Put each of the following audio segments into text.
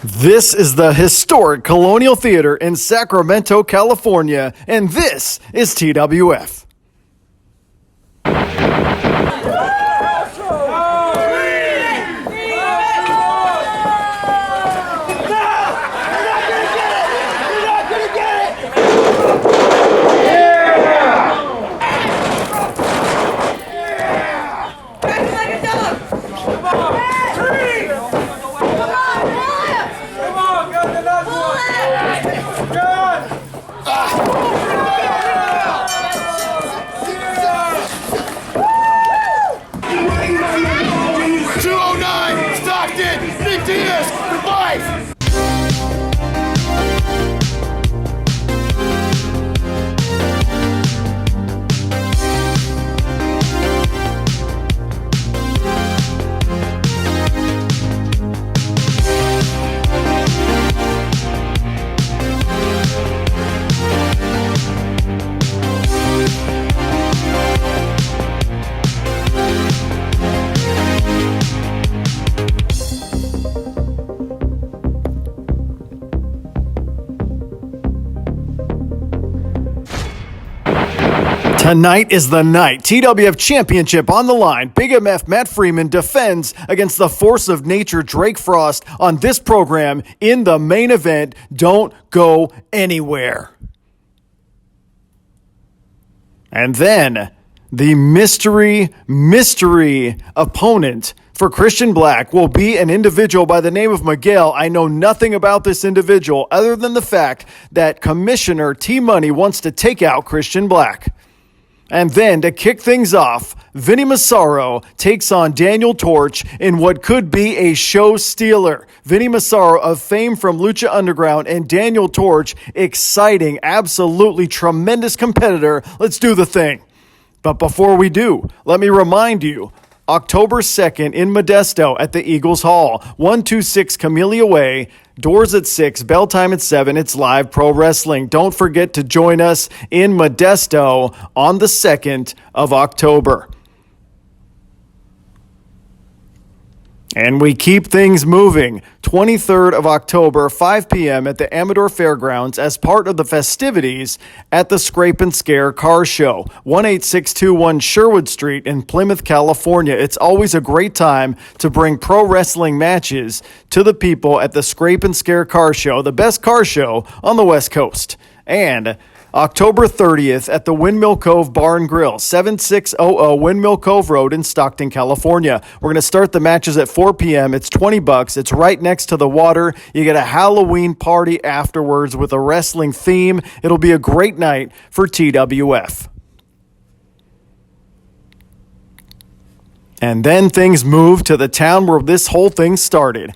This is the historic Colonial Theater in Sacramento, California, and this is TWF. Tonight is the night. TWF Championship on the line. Big MF Matt Freeman defends against the force of nature Drake Frost on this program in the main event. Don't go anywhere. And then the mystery opponent for Christian Black will be an individual by the name of Miguel. I know nothing about this individual other than the fact that Commissioner T-Money wants to take out Christian Black. And then, to kick things off, Vinnie Massaro takes on Daniel Torch in what could be a show stealer. Vinnie Massaro of fame from Lucha Underground and Daniel Torch, exciting, absolutely tremendous competitor. Let's do the thing. But before we do, let me remind you, October 2nd in Modesto at the Eagles Hall, 126 Camellia Way, doors at 6, bell time at 7. It's live pro wrestling. Don't forget to join us in Modesto on the 2nd of October. And we keep things moving. 23rd of October, 5 p.m. at the Amador Fairgrounds as part of the festivities at the Scrape and Scare Car Show, 18621 Sherwood Street in Plymouth, California. It's always a great time to bring pro wrestling matches to the people at the Scrape and Scare Car Show, the best car show on the West Coast. And October 30th at the Windmill Cove Bar and Grill, 7600 Windmill Cove Road in Stockton, California. We're going to start the matches at 4 p.m. It's $20. It's right next to the water. You get a Halloween party afterwards with a wrestling theme. It'll be a great night for TWF. And then things move to the town where this whole thing started.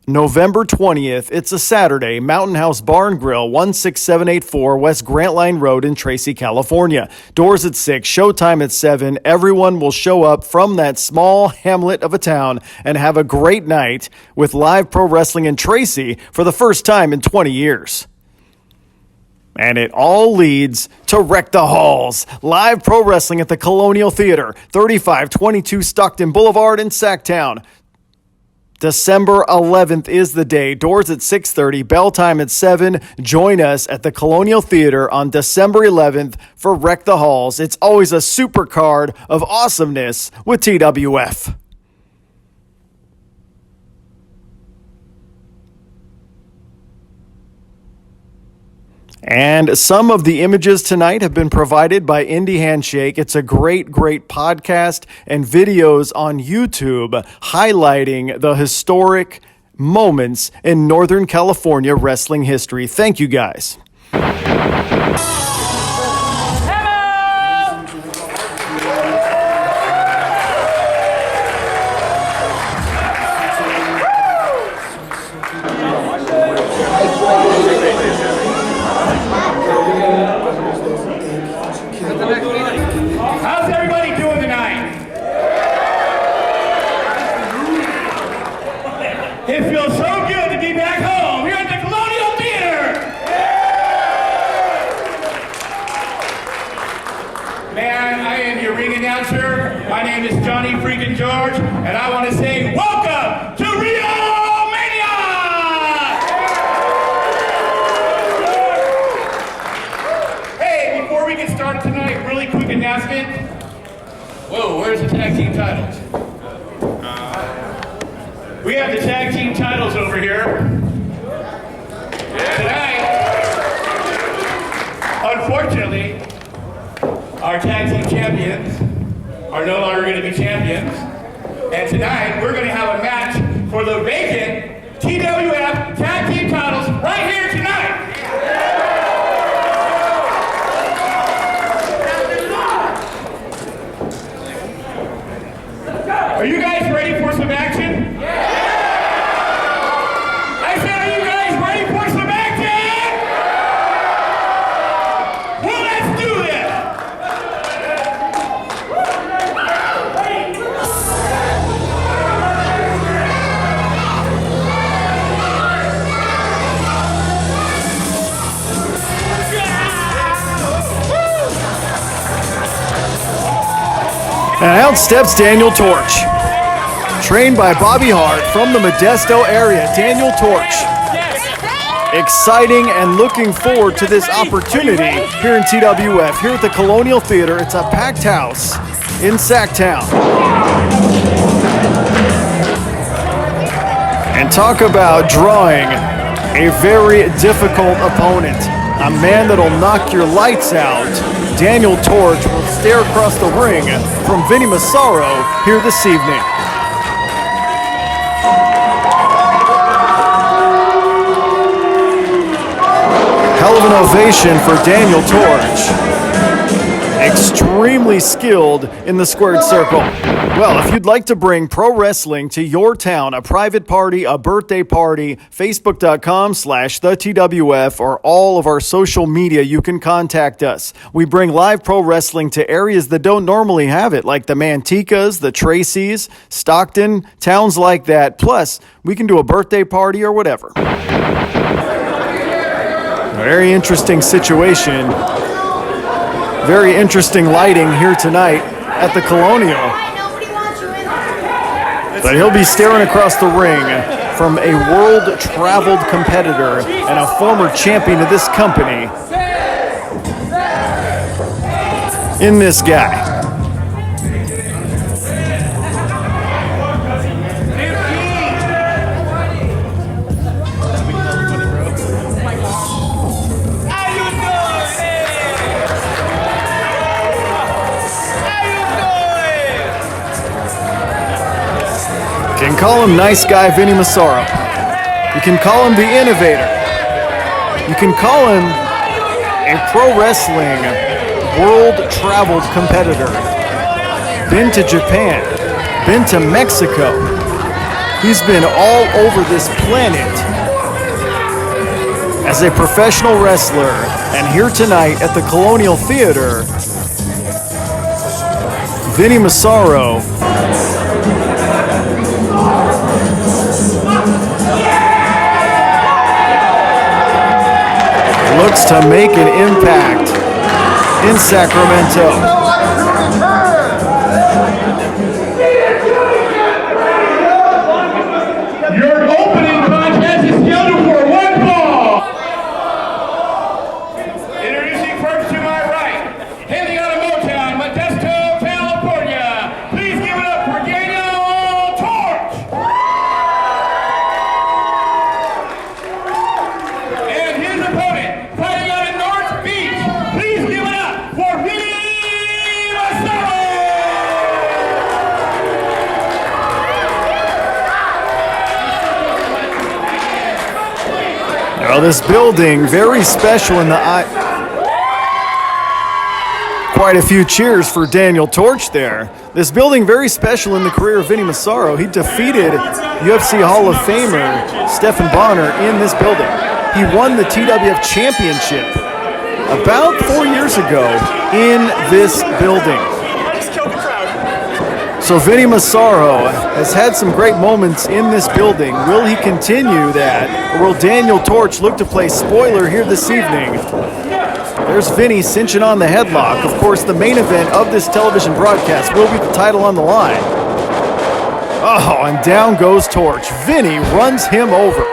November 20th, it's a Saturday, Mountain House Bar and Grill, 16784 West Grant Line Road in Tracy, California. Doors at 6, showtime at 7. Everyone will show up from that small hamlet of a town and have a great night with live pro wrestling in Tracy for the first time in 20 years. And it all leads to Wreck the Halls. Live pro wrestling at the Colonial Theater, 3522 Stockton Boulevard in Sacktown. December 11th is the day. Doors at 6:30, bell time at 7. Join us at the Colonial Theater on December 11th for Wreck the Halls. It's always a super card of awesomeness with TWF. And some of the images tonight have been provided by Indie Handshake. It's a great podcast and videos on YouTube highlighting the historic moments in Northern California wrestling history. Thank you, guys. How's everybody doing tonight? It feels so good to be back home here at the Colonial Theater. Man, I am your ring announcer. My name is Johnny freaking George, and I want to say welcome to Rio Mania! have the tag team titles over here. Tonight, unfortunately, our tag team champions are no longer going to be champions. And tonight, we're going to have a match for the vacant TWF tag team titles right here tonight. Are you guys ready for some action? I said, are you guys ready for some action? Well, let's do this. And out steps Daniel Torch. Trained by Bobby Hart from the Modesto area, Daniel Torch. Exciting and looking forward to this opportunity here in TWF, here at the Colonial Theater. It's a packed house in Sacktown. And talk about drawing a very difficult opponent. A man that'll knock your lights out. Daniel Torch will stare across the ring from Vinnie Massaro here this evening. Hell of an ovation for Daniel Torch. Extremely skilled in the squared circle. Well, if you'd like to bring pro wrestling to your town, a private party, a birthday party, Facebook.com/TheTWF, or all of our social media, you can contact us. We bring live pro wrestling to areas that don't normally have it, like the Manticas, the Tracys, Stockton, towns like that. Plus, we can do a birthday party or whatever. Very interesting situation. Very interesting lighting here tonight at the Colonial. But he'll be staring across the ring from a world-traveled competitor and a former champion of this company in this guy. You can call him nice guy Vinnie Massaro. You can call him the innovator. You can call him a pro wrestling world-traveled competitor. Been to Japan, been to Mexico. He's been all over this planet as a professional wrestler. And here tonight at the Colonial Theater, Vinnie Massaro looks to make an impact in Sacramento. Your opening contest is scheduled for one fall. Introducing first to my right, hailing out of Motown, Modesto, California. Please give it up for Daniel Torch. And his opponent, fighting out of North Beach. Please give it up for Vinnie Massaro. Well, this building, very special in the eye. Quite a few cheers for Daniel Torch there. This building, very special in the career of Vinnie Massaro. He defeated UFC Hall of Famer Stephan Bonner in this building. He won the TWF Championship about 4 years ago in this building. So Vinnie Massaro has had some great moments in this building. Will he continue that, or will Daniel Torch look to play spoiler here this evening? There's Vinnie cinching on the headlock. Of course, the main event of this television broadcast will be the title on the line. Oh, and down goes Torch. Vinnie runs him over.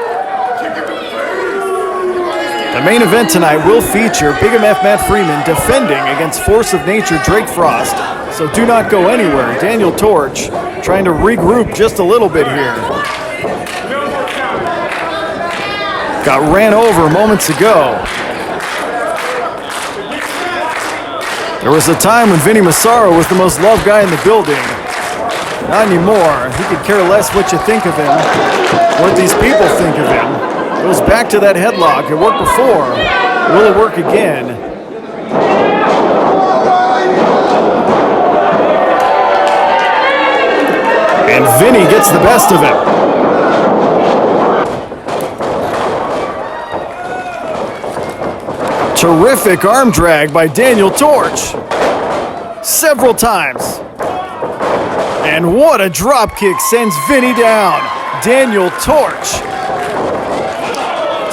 The main event tonight will feature Big MF Matt Freeman defending against Force of Nature Drake Frost. So do not go anywhere. Daniel Torch trying to regroup just a little bit here. Got ran over moments ago. There was a time when Vinnie Massaro was the most loved guy in the building. Not anymore. He could care less what you think of him, what these people think of him. Goes back to that headlock. It worked before. Will it work again? And Vinnie gets the best of him. Terrific arm drag by Daniel Torch. Several times. And what a drop kick sends Vinnie down. Daniel Torch.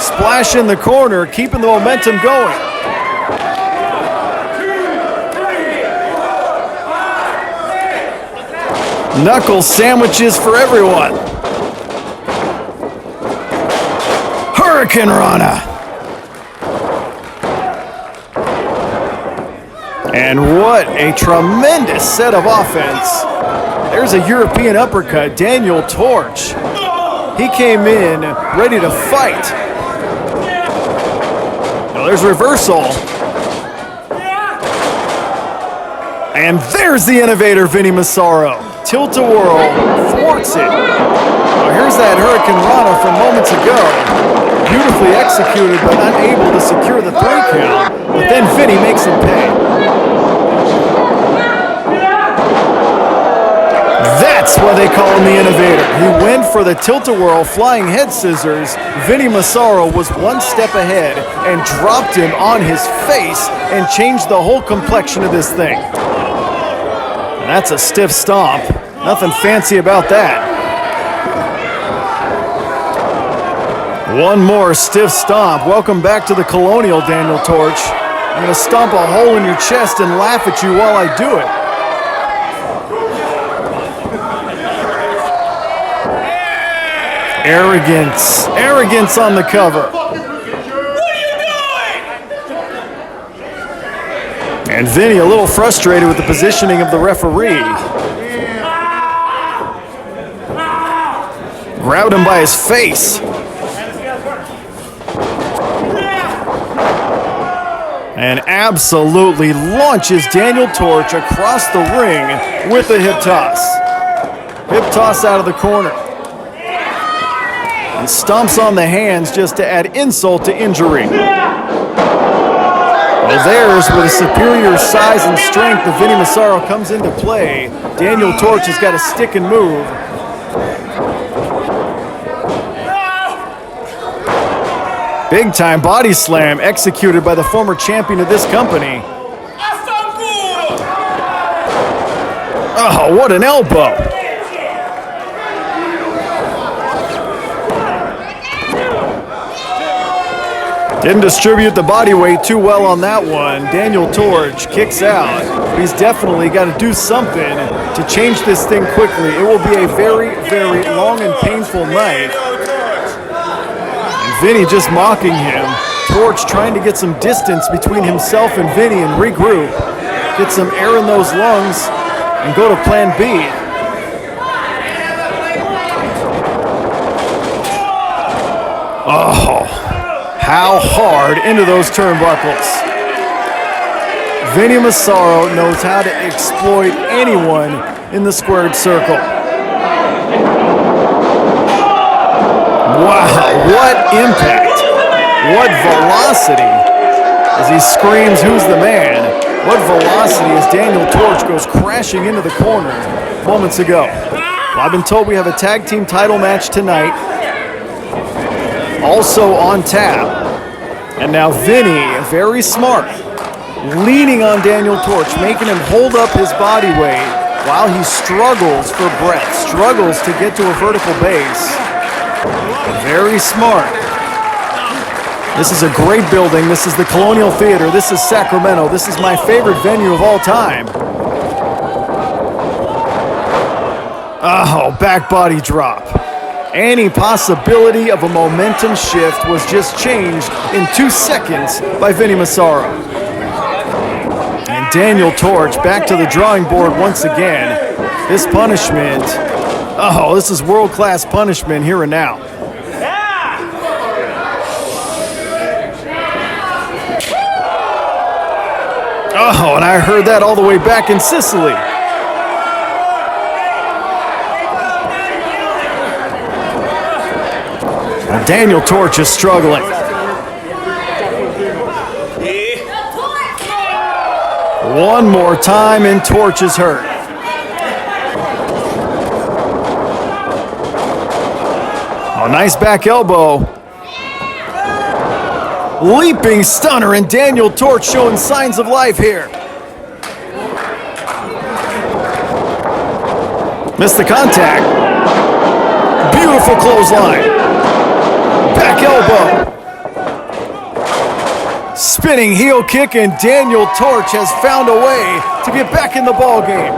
Splash in the corner, keeping the momentum going. Knuckle sandwiches for everyone. Hurricane Rana. And what a tremendous set of offense. There's a European uppercut, Daniel Torch. He came in ready to fight. Now there's reversal. And there's the innovator, Vinnie Massaro. Tilt-a-whirl, thwarts it. Now here's that Hurricane Rana from moments ago. Beautifully executed, but unable to secure the 3 count. But then Vinnie makes him pay. That's why they call him the innovator. He went for the tilt-a-whirl flying head scissors. Vinnie Massaro was one step ahead and dropped him on his face and changed the whole complexion of this thing. And that's a stiff stomp. Nothing fancy about that. One more stiff stomp. Welcome back to the Colonial, Daniel Torch. I'm going to stomp a hole in your chest and laugh at you while I do it. Arrogance. Arrogance on the cover. What are you doing? And Vinnie a little frustrated with the positioning of the referee. Grabbed him by his face. And absolutely launches Daniel Torch across the ring with a hip toss. Hip toss out of the corner. And stomps on the hands just to add insult to injury. Well, there's where the superior size and strength of Vinnie Massaro comes into play. Daniel Torch has got to stick and move. Big time body slam executed by the former champion of this company. Oh, what an elbow. Didn't distribute the body weight too well on that one. Daniel Torch kicks out. He's definitely got to do something to change this thing quickly. It will be a very, very long and painful night. And Vinnie just mocking him. Torch trying to get some distance between himself and Vinnie and regroup. Get some air in those lungs and go to plan B. Oh. How hard into those turnbuckles. Vinnie Massaro knows how to exploit anyone in the squared circle. Wow, what impact. What velocity as he screams, "Who's the man?" What velocity as Daniel Torch goes crashing into the corner moments ago. Well, I've been told we have a tag team title match tonight. Also on tap. And now Vinnie, very smart, leaning on Daniel Torch, making him hold up his body weight while he struggles for breath, struggles to get to a vertical base. Very smart. This is a great building. This is the Colonial Theater. This is Sacramento. This is my favorite venue of all time. Oh, back body drop. Any possibility of a momentum shift was just changed in 2 seconds by Vinnie Massaro. And Daniel Torch back to the drawing board once again. This punishment, Oh, this is world-class punishment here and now. Oh, and I heard that all the way back in Sicily. Well, Daniel Torch is struggling. One more time, and Torch is hurt. Oh, nice back elbow. Leaping stunner, and Daniel Torch showing signs of life here. Missed the contact. Beautiful clothesline. Back elbow. Spinning heel kick, and Daniel Torch has found a way to get back in the ball game.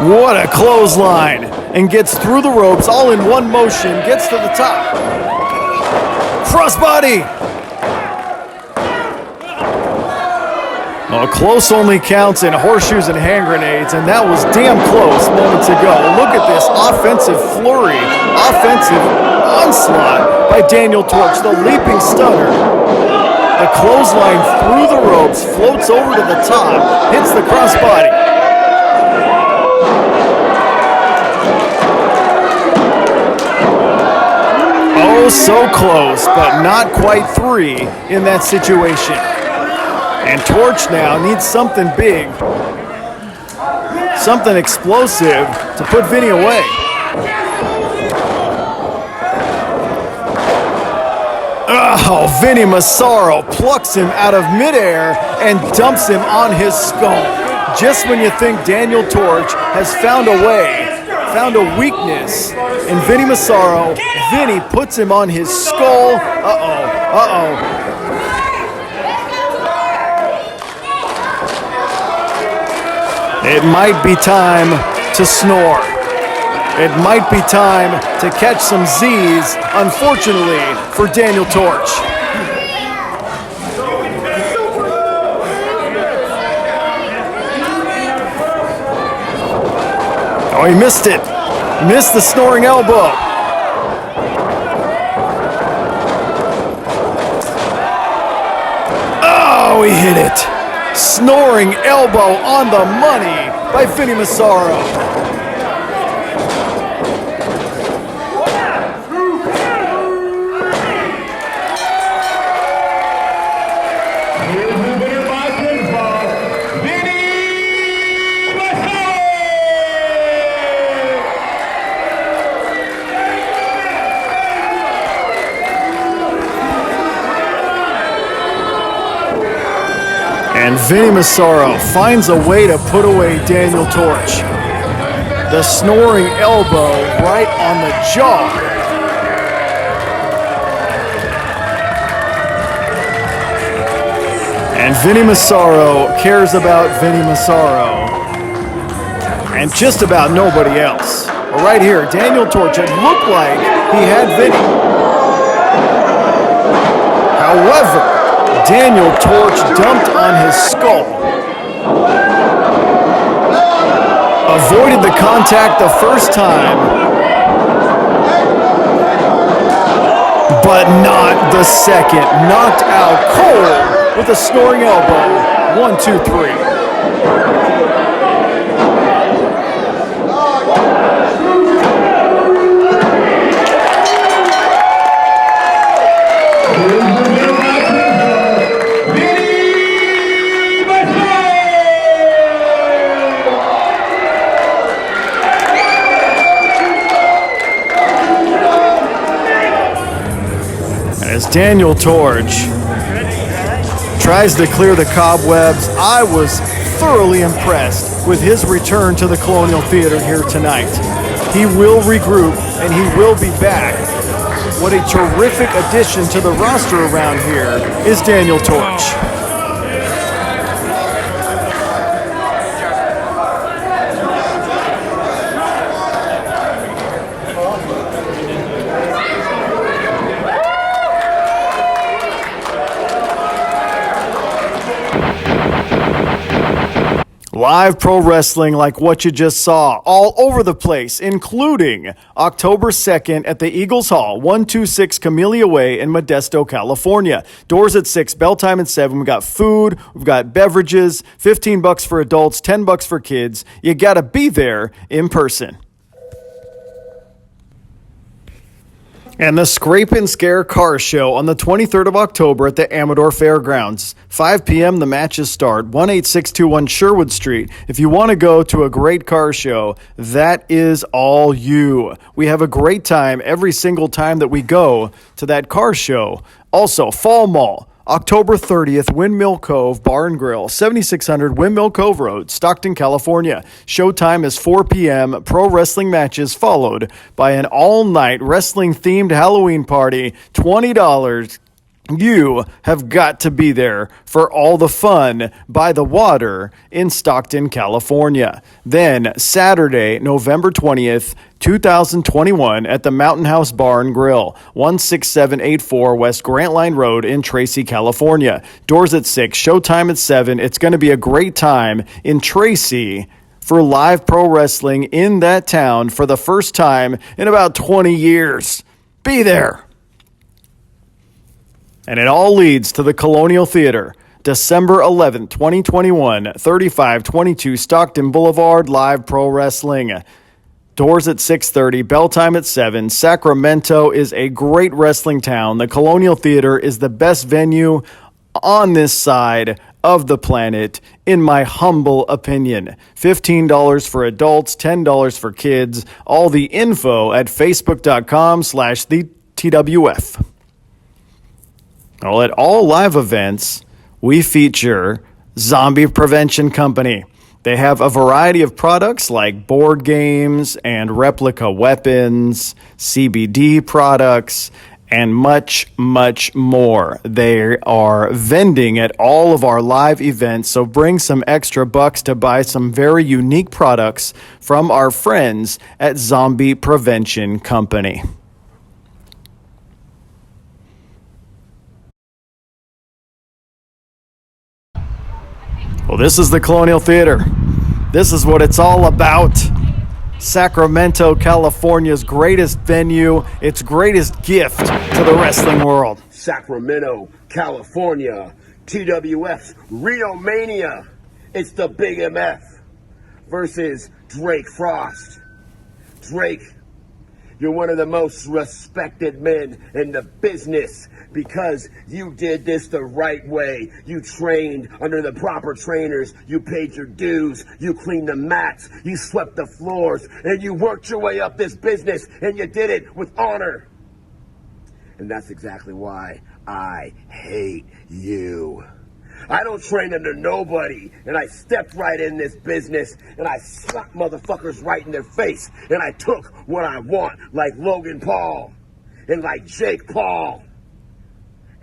What a clothesline. And gets through the ropes all in one motion, gets to the top. Crossbody. Oh, close only counts in horseshoes and hand grenades, and that was damn close moments ago. Look at this offensive flurry, offensive onslaught by Daniel Torch, the leaping stunner. The clothesline through the ropes, floats over to the top, hits the crossbody. Oh, so close, but not quite three in that situation. And Torch now needs something big, something explosive to put Vinnie away. Oh, Vinnie Massaro plucks him out of midair and dumps him on his skull. Just when you think Daniel Torch has found a way, found a weakness in Vinnie Massaro, Vinnie puts him on his skull. Uh-oh. It might be time to snore. It might be time to catch some Z's, unfortunately, for Daniel Torch. Oh, he missed it. Missed the snoring elbow. Oh, he hit it. Snoring elbow on the money by Vinnie Massaro. And Vinnie Massaro finds a way to put away Daniel Torch. The snoring elbow right on the jaw. And Vinnie Massaro cares about Vinnie Massaro. And just about nobody else. Right here, Daniel Torch, it looked like he had Vinnie. However, Daniel Torch dumped on his skull. Avoided the contact the first time, but not the second. Knocked out cold with a snoring elbow. 1, 2, 3. As Daniel Torch tries to clear the cobwebs, I was thoroughly impressed with his return to the Colonial Theater here tonight. He will regroup and he will be back. What a terrific addition to the roster around here is Daniel Torch. Live pro wrestling like what you just saw all over the place, including October 2nd at the Eagles Hall, 126 Camellia Way in Modesto, California. Doors at 6, bell time at 7. We've got food, we've got beverages, $15 for adults, $10 for kids. You got to be there in person. And the Scrape and Scare Car Show on the 23rd of October at the Amador Fairgrounds. 5 p.m. the matches start. 18621 Sherwood Street. If you want to go to a great car show, that is all you. We have a great time every single time that we go to that car show. Also, Fall Mall. October 30th, Windmill Cove Bar and Grill, 7600 Windmill Cove Road, Stockton, California. Showtime is 4 p.m. Pro wrestling matches followed by an all-night wrestling-themed Halloween party, $20. You have got to be there for all the fun by the water in Stockton, California. Then Saturday, November 20th, 2021 at the Mountain House Bar and Grill, 16784 West Grant Line Road in Tracy, California. Doors at 6, showtime at 7. It's going to be a great time in Tracy for live pro wrestling in that town for the first time in about 20 years. Be there. And it all leads to the Colonial Theater, December 11th, 2021, 3522 Stockton Boulevard, live pro wrestling. Doors at 6:30, bell time at 7. Sacramento is a great wrestling town. The Colonial Theater is the best venue on this side of the planet, in my humble opinion. $15 for adults, $10 for kids. All the info at facebook.com/the TWF. Well, at all live events, we feature Zombie Prevention Company. They have a variety of products like board games and replica weapons, CBD products, and much, much more. They are vending at all of our live events, so bring some extra bucks to buy some very unique products from our friends at Zombie Prevention Company. Well, this is the Colonial Theater. This is what it's all about. Sacramento, California's greatest venue, its greatest gift to the wrestling world. Sacramento, California, TWF, Reno Mania. It's the Big MF versus Drake Frost. Drake, you're one of the most respected men in the business because you did this the right way. You trained under the proper trainers. You paid your dues. You cleaned the mats. You swept the floors. And you worked your way up this business. And you did it with honor. And that's exactly why I hate you. I don't train under nobody, and I stepped right in this business, and I slapped motherfuckers right in their face, and I took what I want, like Logan Paul, and like Jake Paul.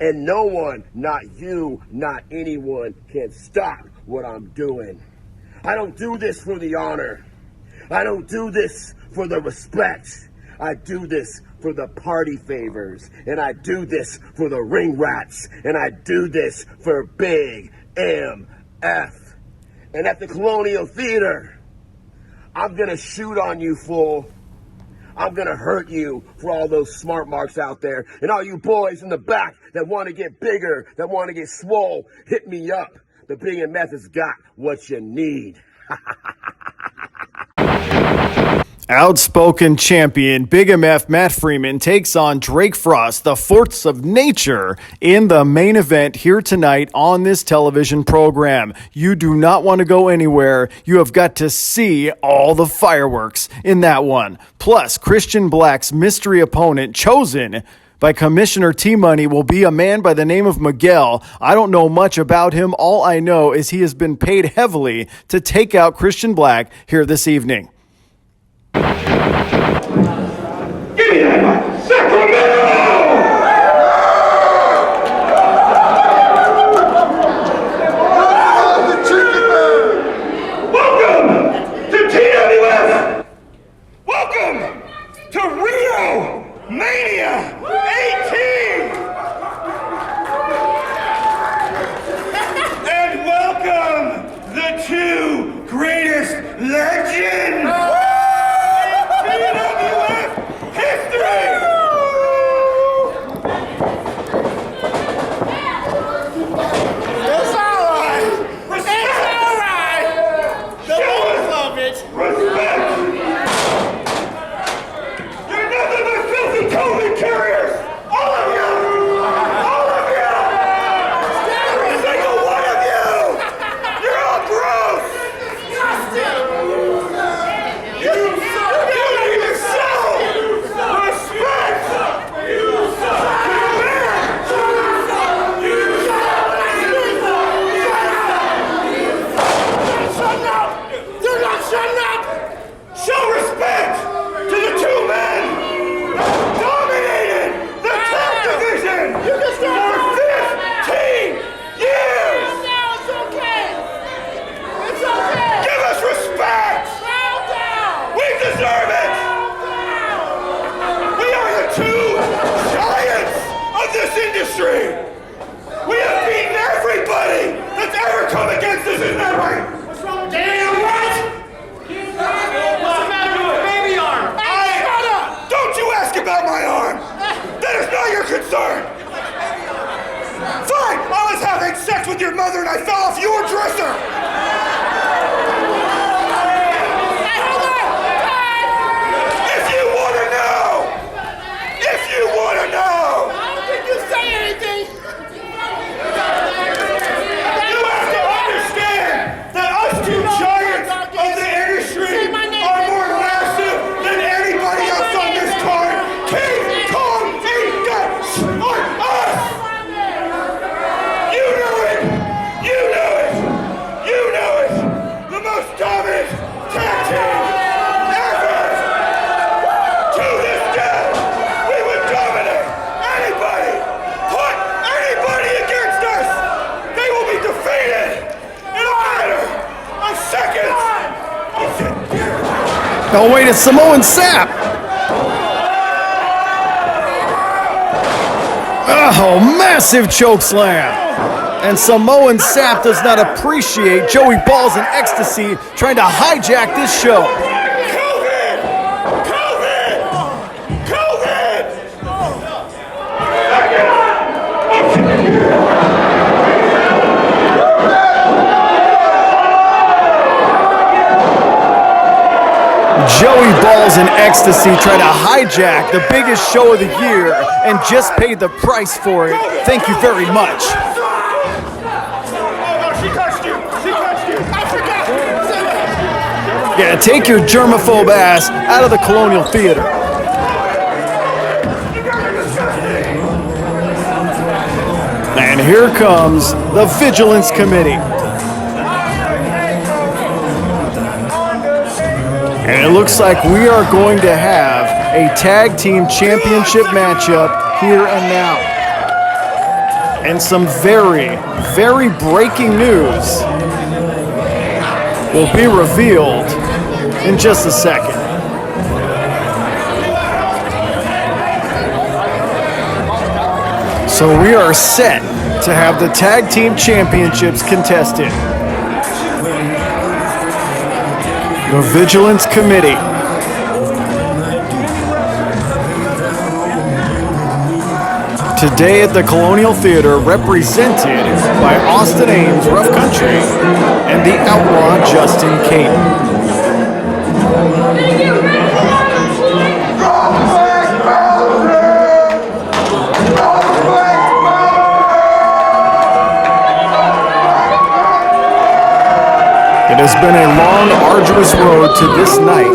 And no one, not you, not anyone, can stop what I'm doing. I don't do this for the honor. I don't do this for the respect. I do this for the party favors, and I do this for the ring rats, and I do this for Big MF. And at the Colonial Theater, I'm gonna shoot on you, fool. I'm gonna hurt you for all those smart marks out there, and all you boys in the back that want to get bigger, that want to get swole, hit me up. The Big MF has got what you need. Outspoken champion Big MF Matt Freeman takes on Drake Frost, the force of nature, in the main event here tonight on this television program. You do not want to go anywhere. You have got to see all the fireworks in that one. Plus, Christian Black's mystery opponent chosen by Commissioner T-Money will be a man by the name of Miguel. I don't know much about him. All I know is he has been paid heavily to take out Christian Black here this evening. Give me that mic. Sacramento! Welcome to TWF! Welcome to Reno Mania 18! And welcome the two Oh, wait, it's Samoan Sap. Oh, massive choke slam. And Samoan Sap does not appreciate Joey Balls in ecstasy trying to hijack this show. Joey Balls in ecstasy trying to hijack the biggest show of the year and just paid the price for it. Thank you very much. She touched you. I forgot. Yeah, take your germaphobe ass out of the Colonial Theater. And here comes the Vigilance Committee. And it looks like we are going to have a tag team championship matchup here and now. And some very, very breaking news will be revealed in just a second. So we are set to have the tag team championships contested. The Vigilance Committee. Today at the Colonial Theater, represented by Austin Ames, Rough Country, and the Outlaw Justin Caton. It has been a long, arduous road to this night.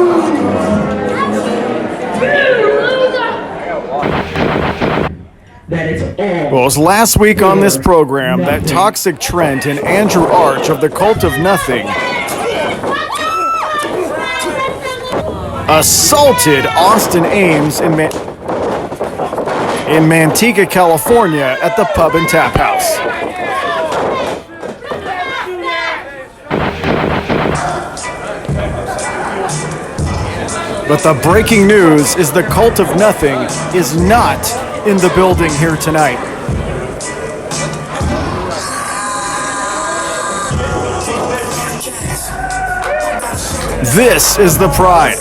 Well, it was last week on this program that Toxic Trent and Andrew Arch of the Cult of Nothing assaulted Austin Ames in Manteca, California at the Pub and Tap House. But the breaking news is the Cult of Nothing is not in the building here tonight. This is the Pride.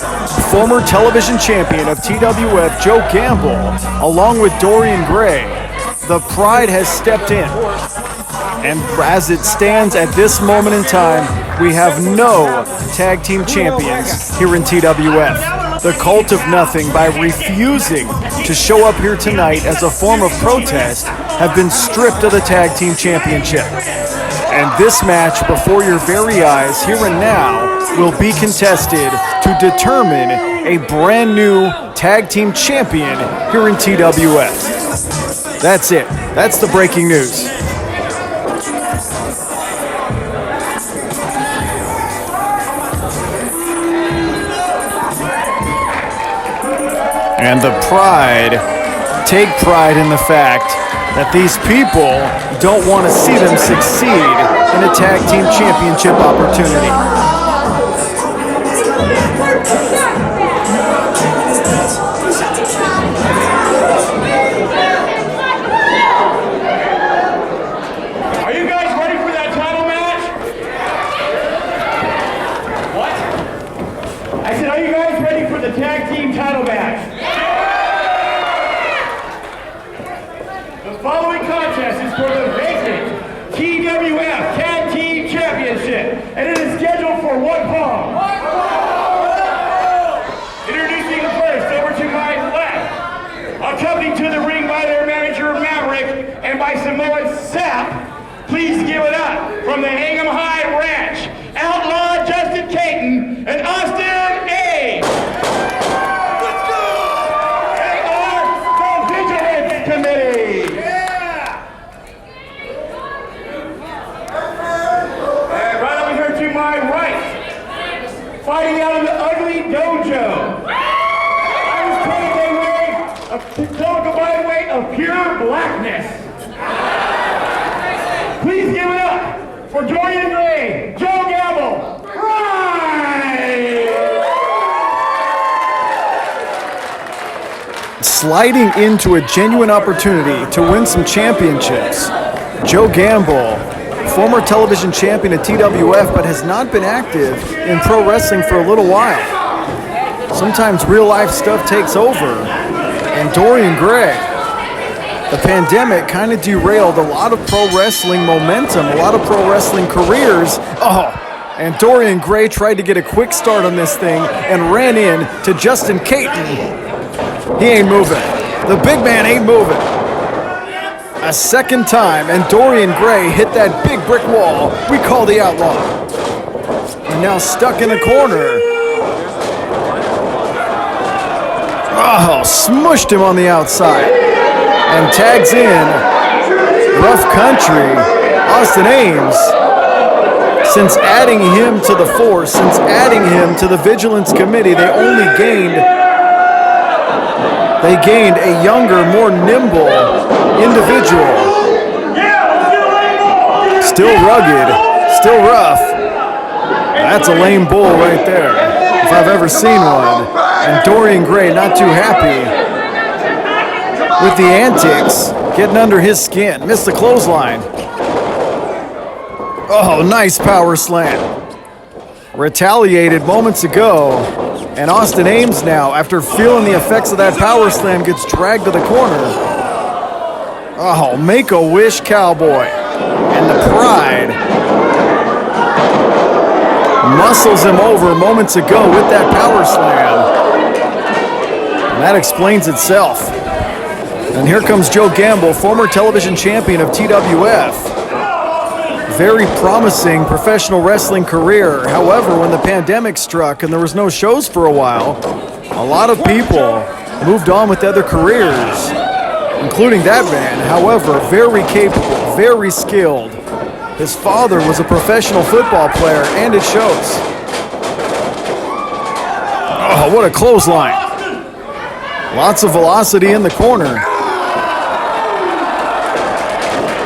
Former television champion of TWF Joe Gamble, along with Dorian Gray, the Pride has stepped in. And as it stands at this moment in time, we have no tag team champions here in TWF. The Cult of Nothing, by refusing to show up here tonight as a form of protest, have been stripped of the tag team championship. And this match before your very eyes, here and now, will be contested to determine a brand new tag team champion here in TWF. That's it. That's the breaking news. And the Pride take pride in the fact that these people don't want to see them succeed in a tag team championship opportunity. Are you guys ready for that title match? What? I said, are you guys ready for the tag team title match? The following contest is for the vacant TWF Tag Team Championship, and it is scheduled for one fall. Introducing first, over to my left, accompanied to the ring by their manager Maverick and by Samoan Sap. Please give it up from the Hang 'em High Ranch, Outlaw Justin Caton and Austin Ames. Let's go! They are the Vigilance Committee. And right over here to my right, fighting out in the ugly dojo. I was told by way of pure blackness. Please give it up for Dorian Gray, Joe Gamble, Pride! sliding into a genuine opportunity to win some championships. Joe Gamble, former television champion at TWF, but has not been active in pro wrestling for a little while. Sometimes real life stuff takes over. And Dorian Gray, the pandemic kind of derailed a lot of pro wrestling momentum, a lot of pro wrestling careers. And Dorian Gray tried to get a quick start on this thing and ran in to Justin Caton. He ain't moving. The big man ain't moving. A second time, and Dorian Gray hit that big brick wall we call the Outlaw. And now stuck in a corner. Smushed him on the outside. And tags in Rough Country, Austin Ames. Since adding him to the force, since adding him to the Vigilance Committee, they gained a younger, more nimble individual. Still rugged, still rough. That's a lame bull right there, if I've ever seen one. And Dorian Gray not too happy with the antics, getting under his skin. Missed the clothesline. Nice power slam. Retaliated moments ago. And Austin Ames now, after feeling the effects of that power slam, gets dragged to the corner. Make-A-Wish Cowboy. And the Pride muscles him over moments ago with that power slam. And that explains itself. And here comes Joe Gamble, former television champion of TWF. Very promising professional wrestling career. However, when the pandemic struck and there was no shows for a while, a lot of people moved on with other careers, including that man. However, very capable, very skilled. His father was a professional football player, and it shows. What a clothesline. Lots of velocity in the corner.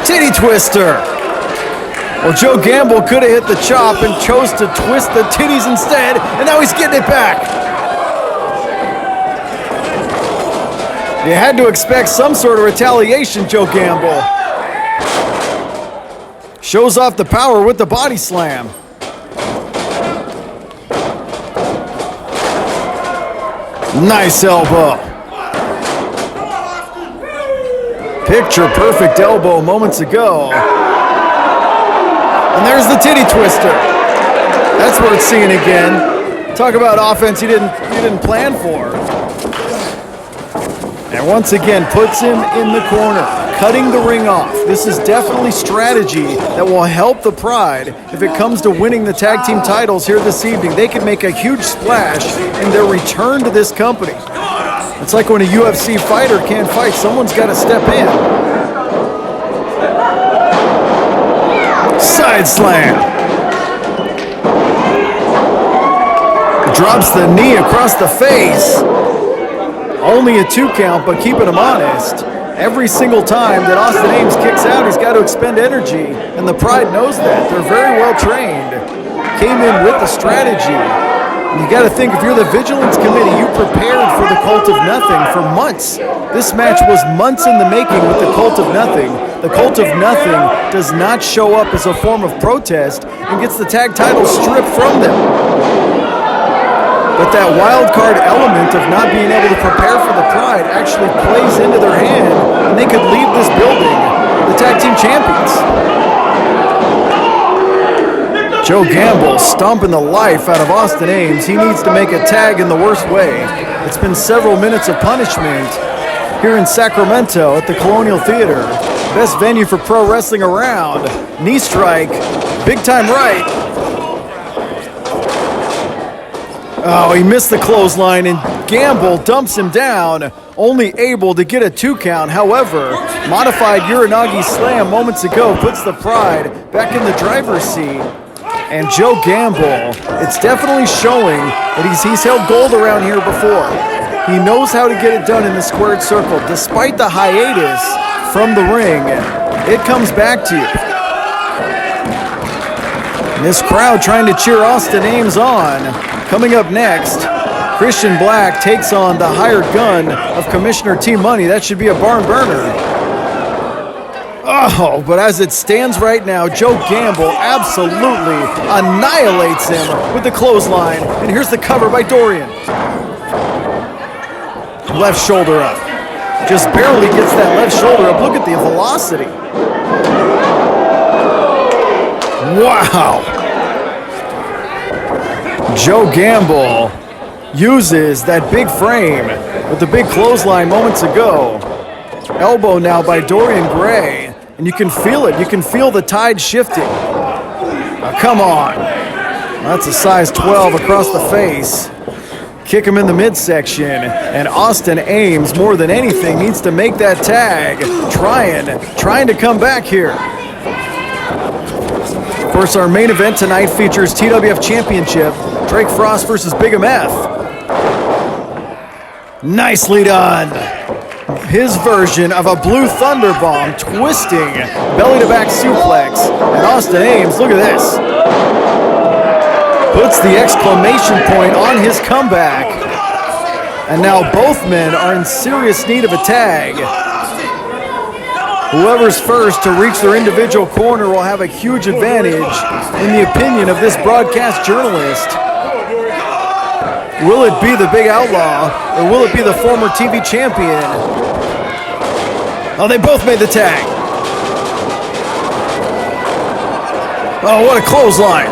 Titty twister. Well, Joe Gamble could have hit the chop and chose to twist the titties instead, and now he's getting it back. You had to expect some sort of retaliation, Joe Gamble. Shows off the power with the body slam. Nice elbow. Picture perfect elbow moments ago. And there's the titty twister. That's worth seeing again. Talk about offense you didn't plan for. And once again puts him in the corner, cutting the ring off. This is definitely strategy that will help the Pride if it comes to winning the tag team titles here this evening. They could make a huge splash in their return to this company. It's like when a UFC fighter can't fight, someone's got to step in. Side slam. Drops the knee across the face. Only a 2 count, but keeping him honest. Every single time that Austin Ames kicks out, he's got to expend energy, and the Pride knows that. They're very well trained. Came in with the strategy. And you got to think, if you're the Vigilance Committee, you prepared for the Cult of Nothing for months. This match was months in the making with the Cult of Nothing. The Cult of Nothing does not show up as a form of protest and gets the tag title stripped from them. But that wild card element of not being able to prepare for the Pride actually plays into their hand, and they could leave this building the tag team champions. Joe Gamble stomping the life out of Austin Ames. He needs to make a tag in the worst way. It's been several minutes of punishment here in Sacramento at the Colonial Theater. Best venue for pro wrestling around. Knee strike, big time right. He missed the clothesline, and Gamble dumps him down, only able to get a 2 count. However, modified Uranagi slam moments ago puts the Pride back in the driver's seat. And Joe Gamble, it's definitely showing that he's held gold around here before. He knows how to get it done in the squared circle. Despite the hiatus from the ring, it comes back to you. And this crowd trying to cheer Austin Ames on. Coming up next, Christian Black takes on the hired gun of Commissioner T-Money. That should be a barn burner. Oh, but as it stands right now, Joe Gamble absolutely annihilates him with the clothesline. And here's the cover by Dorian. Left shoulder up. Just barely gets that left shoulder up. Look at the velocity. Wow. Joe Gamble uses that big frame with the big clothesline moments ago. Elbow now by Dorian Gray. And you can feel it. You can feel the tide shifting. Now, come on. That's a size 12 across the face. Kick him in the midsection. And Austin Ames, more than anything, needs to make that tag. Trying to come back here. Of course, our main event tonight features TWF Championship. Drake Frost versus Big MF. Nicely done. His version of a Blue Thunder Bomb, twisting belly-to-back suplex. And Austin Ames, look at this. Puts the exclamation point on his comeback. And now both men are in serious need of a tag. Whoever's first to reach their individual corner will have a huge advantage in the opinion of this broadcast journalist. Will it be the Big Outlaw, or will it be the former TV champion? Oh, they both made the tag. Oh, what a clothesline.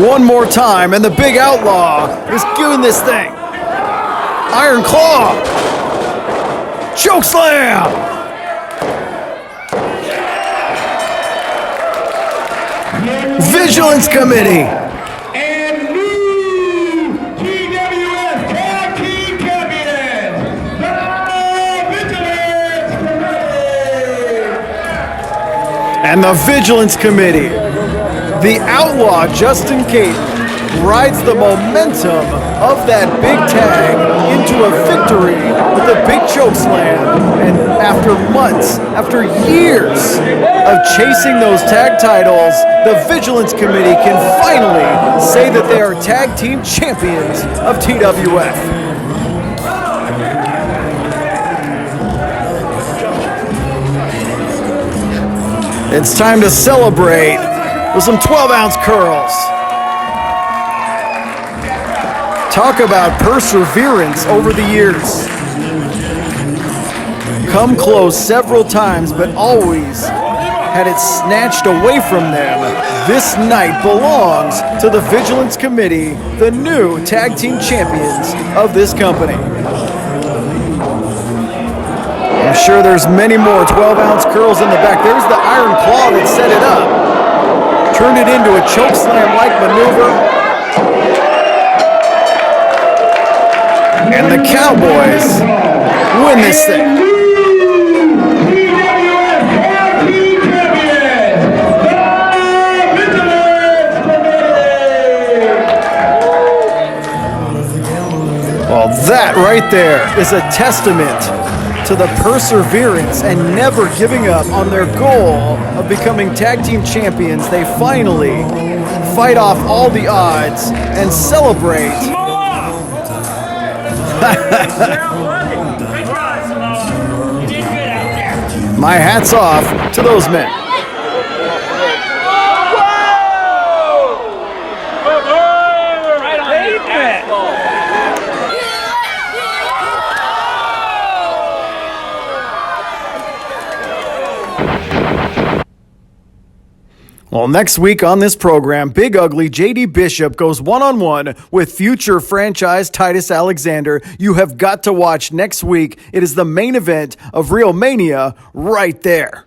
One more time, and the Big Outlaw is doing this thing. Iron Claw. Chokeslam. Vigilance Committee. And the Vigilance Committee, the Outlaw Justin Caden, rides the momentum of that big tag into a victory with a big chokeslam. And after months, after years of chasing those tag titles, the Vigilance Committee can finally say that they are tag team champions of TWF. It's time to celebrate with some 12-ounce curls. Talk about perseverance over the years. Come close several times, but always had it snatched away from them. This night belongs to the Vigilance Committee, the new tag team champions of this company. I'm sure there's many more 12-ounce curls in the back. There's the Iron Claw that set it up. Turned it into a chokeslam-like maneuver. And the Cowboys win this thing. Well, that right there is a testament to the perseverance and never giving up on their goal of becoming tag team champions. They finally fight off all the odds and celebrate. My hat's off to those men. Well, next week on this program, Big Ugly JD Bishop goes one-on-one with future franchise Titus Alexander. You have got to watch next week. It is the main event of Real Mania right there.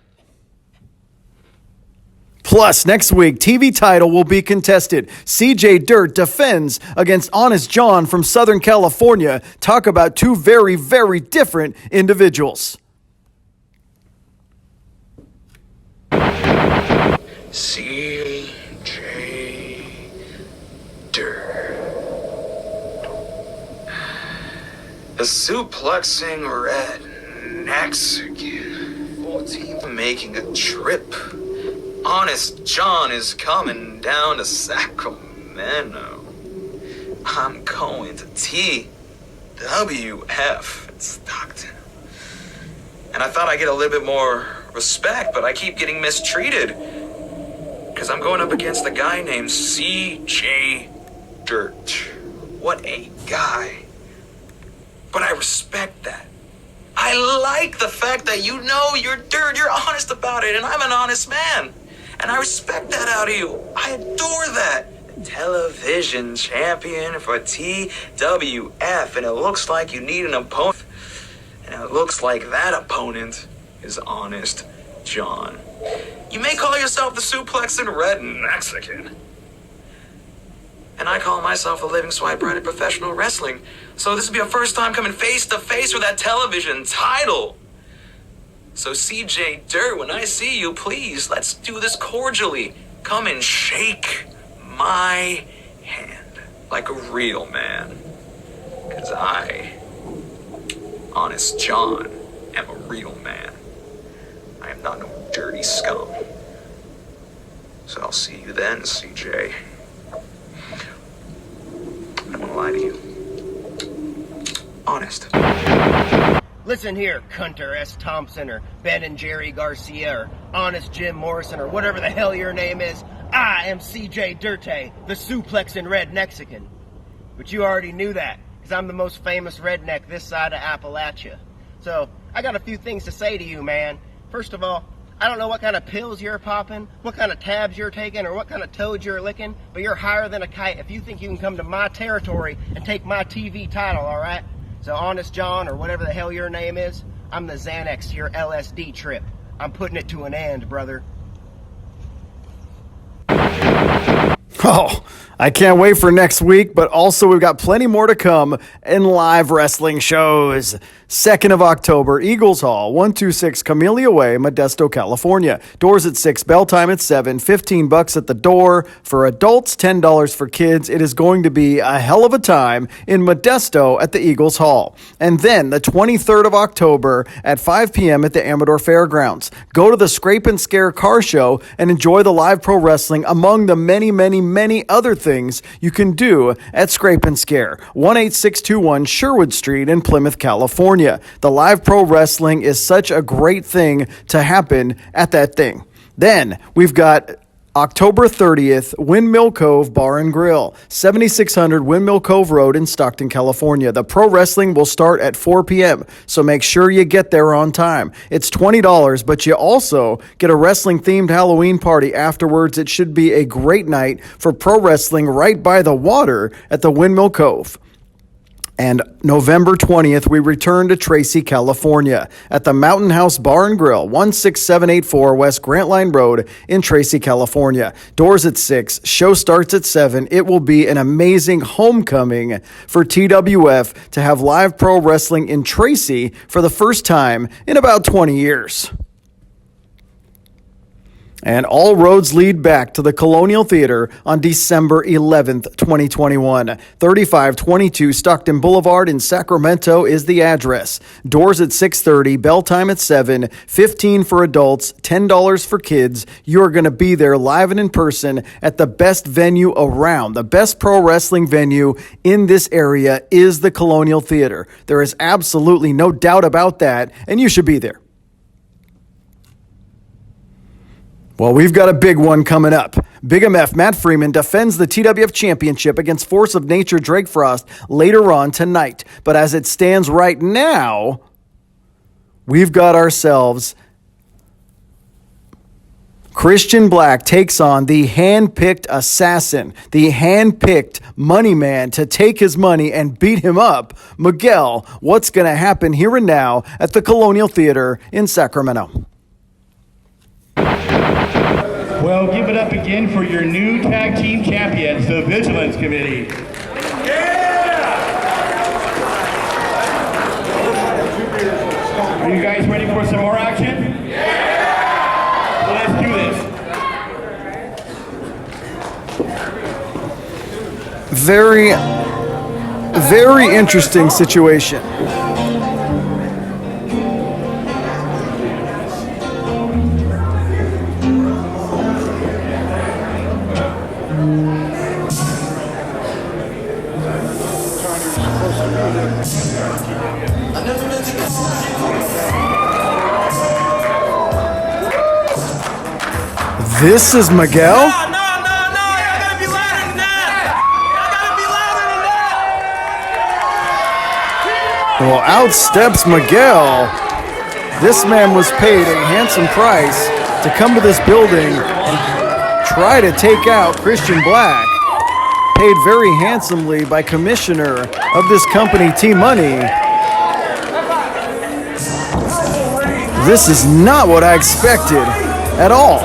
Plus, next week, TV title will be contested. CJ Dirt defends against Honest John from Southern California. Talk about two very, very different individuals. CJ Dirt. The suplexing red Mexican. Full team making a trip. Honest John is coming down to Sacramento. I'm going to TWF in Stockton. And I thought I'd get a little bit more respect, but I keep getting mistreated. Because I'm going up against a guy named CJ Dirt. What a guy. But I respect that. I like the fact that you know you're dirt, you're honest about it, and I'm an honest man. And I respect that out of you. I adore that. Television champion for TWF, and it looks like you need an opponent. And it looks like that opponent is Honest John. You may call yourself the suplex and red Mexican. And I call myself the living swipe right in professional wrestling. So this will be our first time coming face to face with that television title. So CJ Dirt, when I see you, please, let's do this cordially. Come and shake my hand like a real man. Because I, Honest John, am a real man. I am not no dirty scum. So I'll see you then, CJ. I don't want to lie to you. Honest. Listen here, Hunter S. Thompson or Ben and Jerry Garcia or Honest Jim Morrison or whatever the hell your name is. I am CJ Dirte, the suplex and red Mexican. But you already knew that, because I'm the most famous redneck this side of Appalachia. So, I got a few things to say to you, man. First of all, I don't know what kind of pills you're popping, what kind of tabs you're taking, or what kind of toads you're licking, but you're higher than a kite if you think you can come to my territory and take my TV title, alright? So Honest John, or whatever the hell your name is, I'm the Xanax to your LSD trip. I'm putting it to an end, brother. Oh, I can't wait for next week, but also we've got plenty more to come in live wrestling shows. 2nd of October, Eagles Hall, 126 Camellia Way, Modesto, California. Doors at 6, bell time at 7, $15 at the door. For adults, $10 for kids. It is going to be a hell of a time in Modesto at the Eagles Hall. And then the 23rd of October at 5 p.m. at the Amador Fairgrounds. Go to the Scrape and Scare car show and enjoy the live pro wrestling among the many, many, many other things you can do at Scrape and Scare, 18621 Sherwood Street in Plymouth, California. The live pro wrestling is such a great thing to happen at that thing. Then we've got October 30th, Windmill Cove Bar and Grill, 7600 Windmill Cove Road in Stockton, California. The pro wrestling will start at 4 p.m., so make sure you get there on time. It's $20, but you also get a wrestling-themed Halloween party afterwards. It should be a great night for pro wrestling right by the water at the Windmill Cove. And November 20th, we return to Tracy, California at the Mountain House Bar and Grill, 16784 West Grantline Road in Tracy, California. Doors at 6, show starts at 7. It will be an amazing homecoming for TWF to have live pro wrestling in Tracy for the first time in about 20 years. And all roads lead back to the Colonial Theater on December 11th, 2021. 3522 Stockton Boulevard in Sacramento is the address. Doors at 6:30, bell time at 7, $15 for adults, $10 for kids. You're going to be there live and in person at the best venue around. The best pro wrestling venue in this area is the Colonial Theater. There is absolutely no doubt about that, and you should be there. Well, we've got a big one coming up. Big MF Matt Freeman defends the TWF Championship against Force of Nature Drake Frost later on tonight. But as it stands right now, we've got ourselves Christian Black takes on the hand-picked assassin, the hand-picked money man to take his money and beat him up. Miguel, what's going to happen here and now at the Colonial Theater in Sacramento? Well, give it up again for your new tag team champions, the Vigilance Committee. Are you guys ready for some more action? Yeah! So let's do this. Very, very interesting situation. This is Miguel? No, y'all gotta be louder than that. Y'all gotta be louder than that. Well, out steps Miguel. This man was paid a handsome price to come to this building and try to take out Christian Black. Paid very handsomely by commissioner of this company, T-Money. This is not what I expected at all.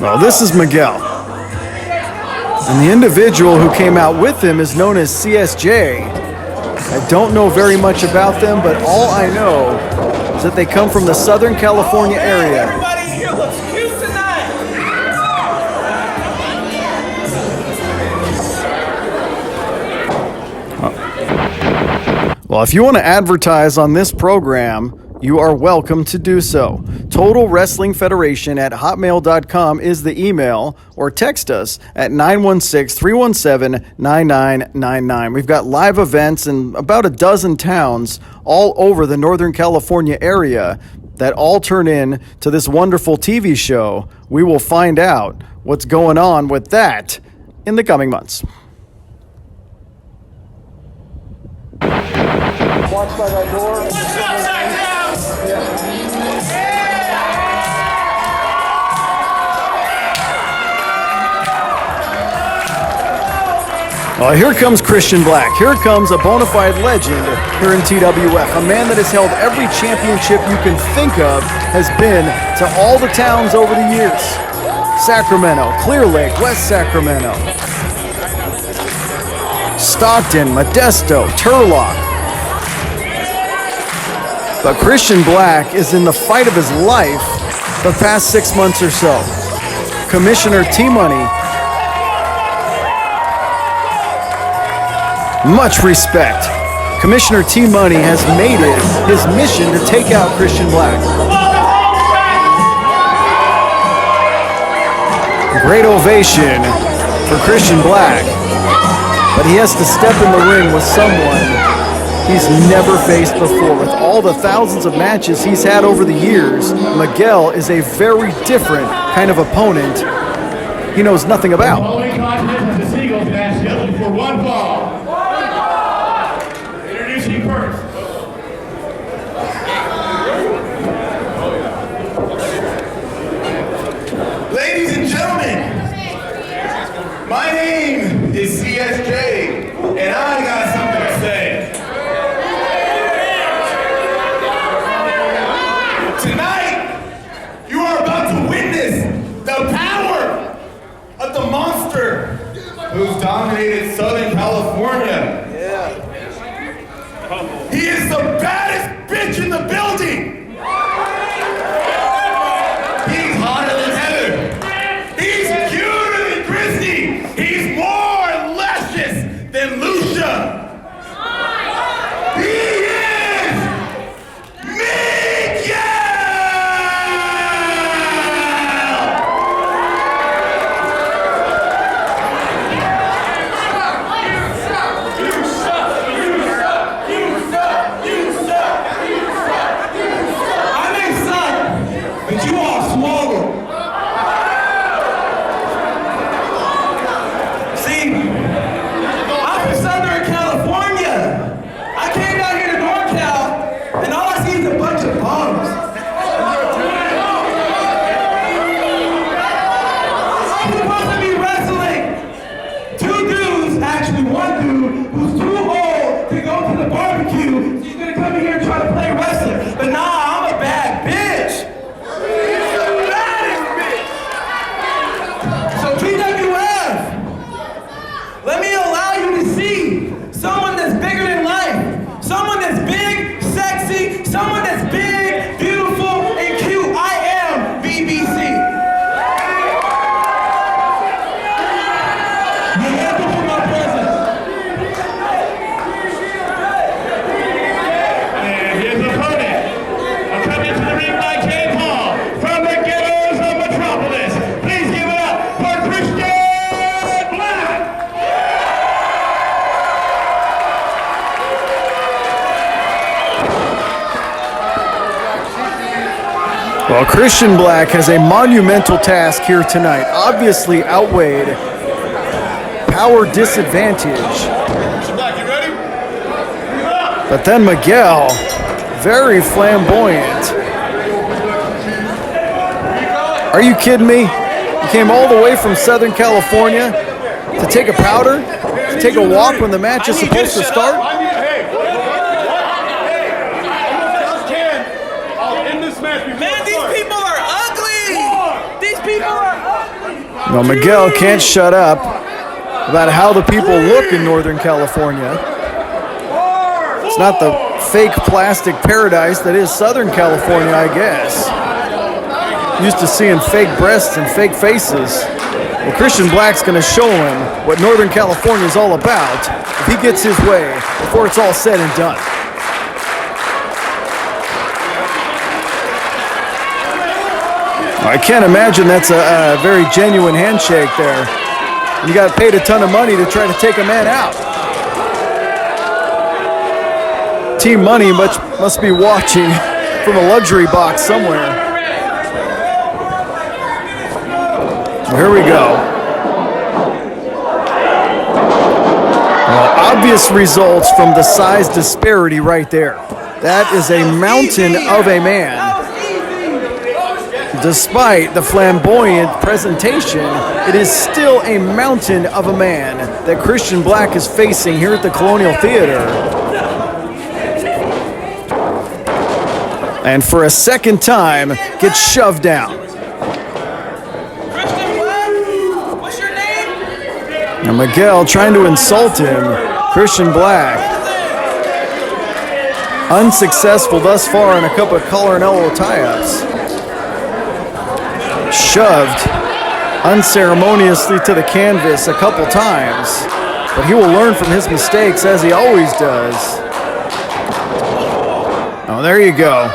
Well, this is Miguel. And the individual who came out with him is known as CSJ. I don't know very much about them, but all I know is that they come from the Southern California area. Everybody here looks cute tonight. Well, if you want to advertise on this program, you are welcome to do so. Total Wrestling Federation at hotmail.com is the email, or text us at 916-317-9999. We've got live events in about a dozen towns all over the Northern California area that all turn in to this wonderful TV show. We will find out what's going on with that in the coming months. Watch by that door. What's upside down? Well, here comes Christian Black. Here comes a bona fide legend here in TWF. A man that has held every championship you can think of, has been to all the towns over the years. Sacramento, Clear Lake, West Sacramento, Stockton, Modesto, Turlock. But Christian Black is in the fight of his life the past 6 months or so. Commissioner T-Money, much respect. Commissioner T-Money has made it his mission to take out Christian Black. Great ovation for Christian Black, but he has to step in the ring with someone he's never faced before. With all the thousands of matches he's had over the years, Miguel is a very different kind of opponent he knows nothing about. Following contest is the singles match scheduled for one fall. Introducing first. Ladies and gentlemen, my name is CSJ, and I got something to say. Tonight, you are about to witness the power of the monster Well, Christian Black has a monumental task here tonight. Obviously outweighed power disadvantage. But then Miguel, very flamboyant. Are you kidding me? You came all the way from Southern California to take a powder? To take a walk when the match is supposed to start? Man, these people are ugly! These people are ugly! No, Miguel can't shut up about how the people look in Northern California. It's not the fake plastic paradise that is Southern California, I guess. Used to seeing fake breasts and fake faces. Well, Christian Black's going to show him what Northern California is all about if he gets his way before it's all said and done. I can't imagine that's a very genuine handshake there. You got paid a ton of money to try to take a man out. Team Money must be watching from a luxury box somewhere. Here we go. Well, obvious results from the size disparity right there. That is a mountain of a man. Despite the flamboyant presentation, it is still a mountain of a man that Christian Black is facing here at the Colonial Theater. And for a second time, gets shoved down. Christian Black? What's your name? And Miguel trying to insult him. Christian Black. Unsuccessful thus far in a couple of collar and elbow tie-ups. Shoved unceremoniously to the canvas a couple times, but he will learn from his mistakes as he always does. Oh, there you go.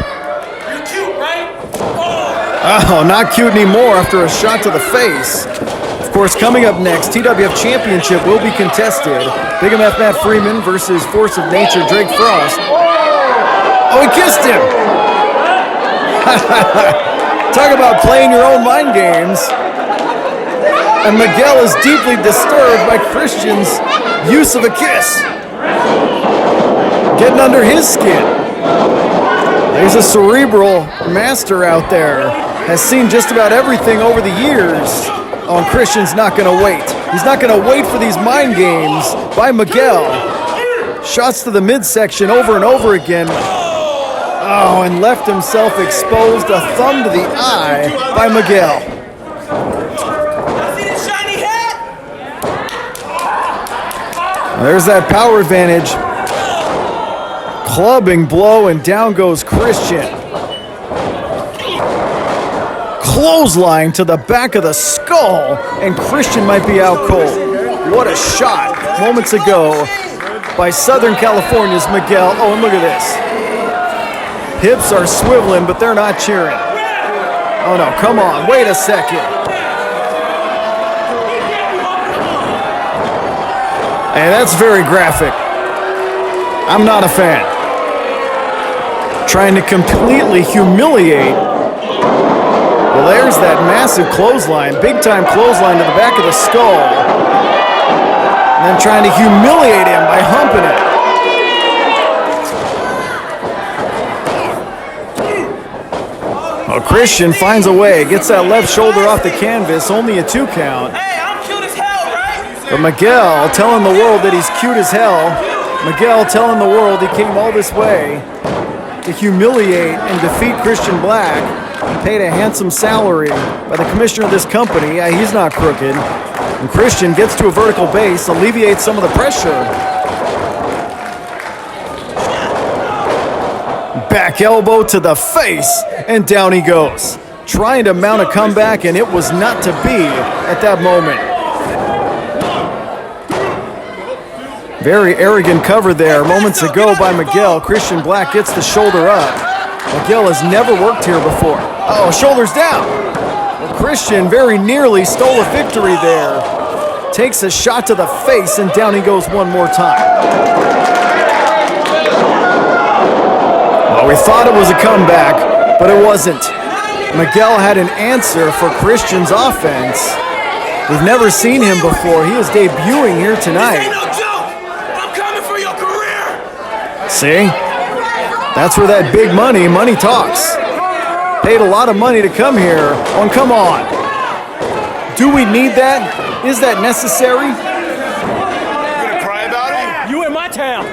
You're cute, right? Oh, not cute anymore after a shot to the face. Of course, coming up next, TWF Championship will be contested. Big MF Matt Freeman versus Force of Nature Drake Frost. Oh, he kissed him! Talk about playing your own mind games. And Miguel is deeply disturbed by Christian's use of a kiss. Getting under his skin. There's a cerebral master out there. Has seen just about everything over the years. Oh, and Christian's not going to wait. He's not going to wait for these mind games by Miguel. Shots to the midsection over and over again. Oh, and left himself exposed, a thumb to the eye by Miguel. See this shiny hat? There's that power advantage. Clubbing blow, and down goes Christian. Clothesline to the back of the skull, and Christian might be out cold. What a shot moments ago by Southern California's Miguel. Oh, and look at this. Hips are swiveling, but they're not cheering. Oh no, come on, wait a second. Hey, that's very graphic. I'm not a fan. Trying to completely humiliate. Well, there's that massive clothesline, big time clothesline to the back of the skull. And then trying to humiliate him by humping it. Well, Christian finds a way, gets that left shoulder off the canvas, only a 2 count. Hey, I'm cute as hell, right? But Miguel telling the world that he's cute as hell. Miguel telling the world he came all this way to humiliate and defeat Christian Black. Paid a handsome salary by the commissioner of this company. Yeah, he's not crooked. And Christian gets to a vertical base, alleviates some of the pressure. Back elbow to the face, and down he goes. Trying to mount a comeback, and it was not to be at that moment. Very arrogant cover there moments ago by Miguel. Christian Black gets the shoulder up. Miguel has never worked here before. Uh-oh, shoulders down. Well, Christian very nearly stole a victory there. Takes a shot to the face, and down he goes one more time. Well, we thought it was a comeback, but it wasn't. Miguel had an answer for Christian's offense. We've never seen him before. He is debuting here tonight. Ain't no joke. I'm coming for your career. See? That's where that big money talks. Paid a lot of money to come here. Oh, and come on. Do we need that? Is that necessary? You gonna cry about it? You in my town.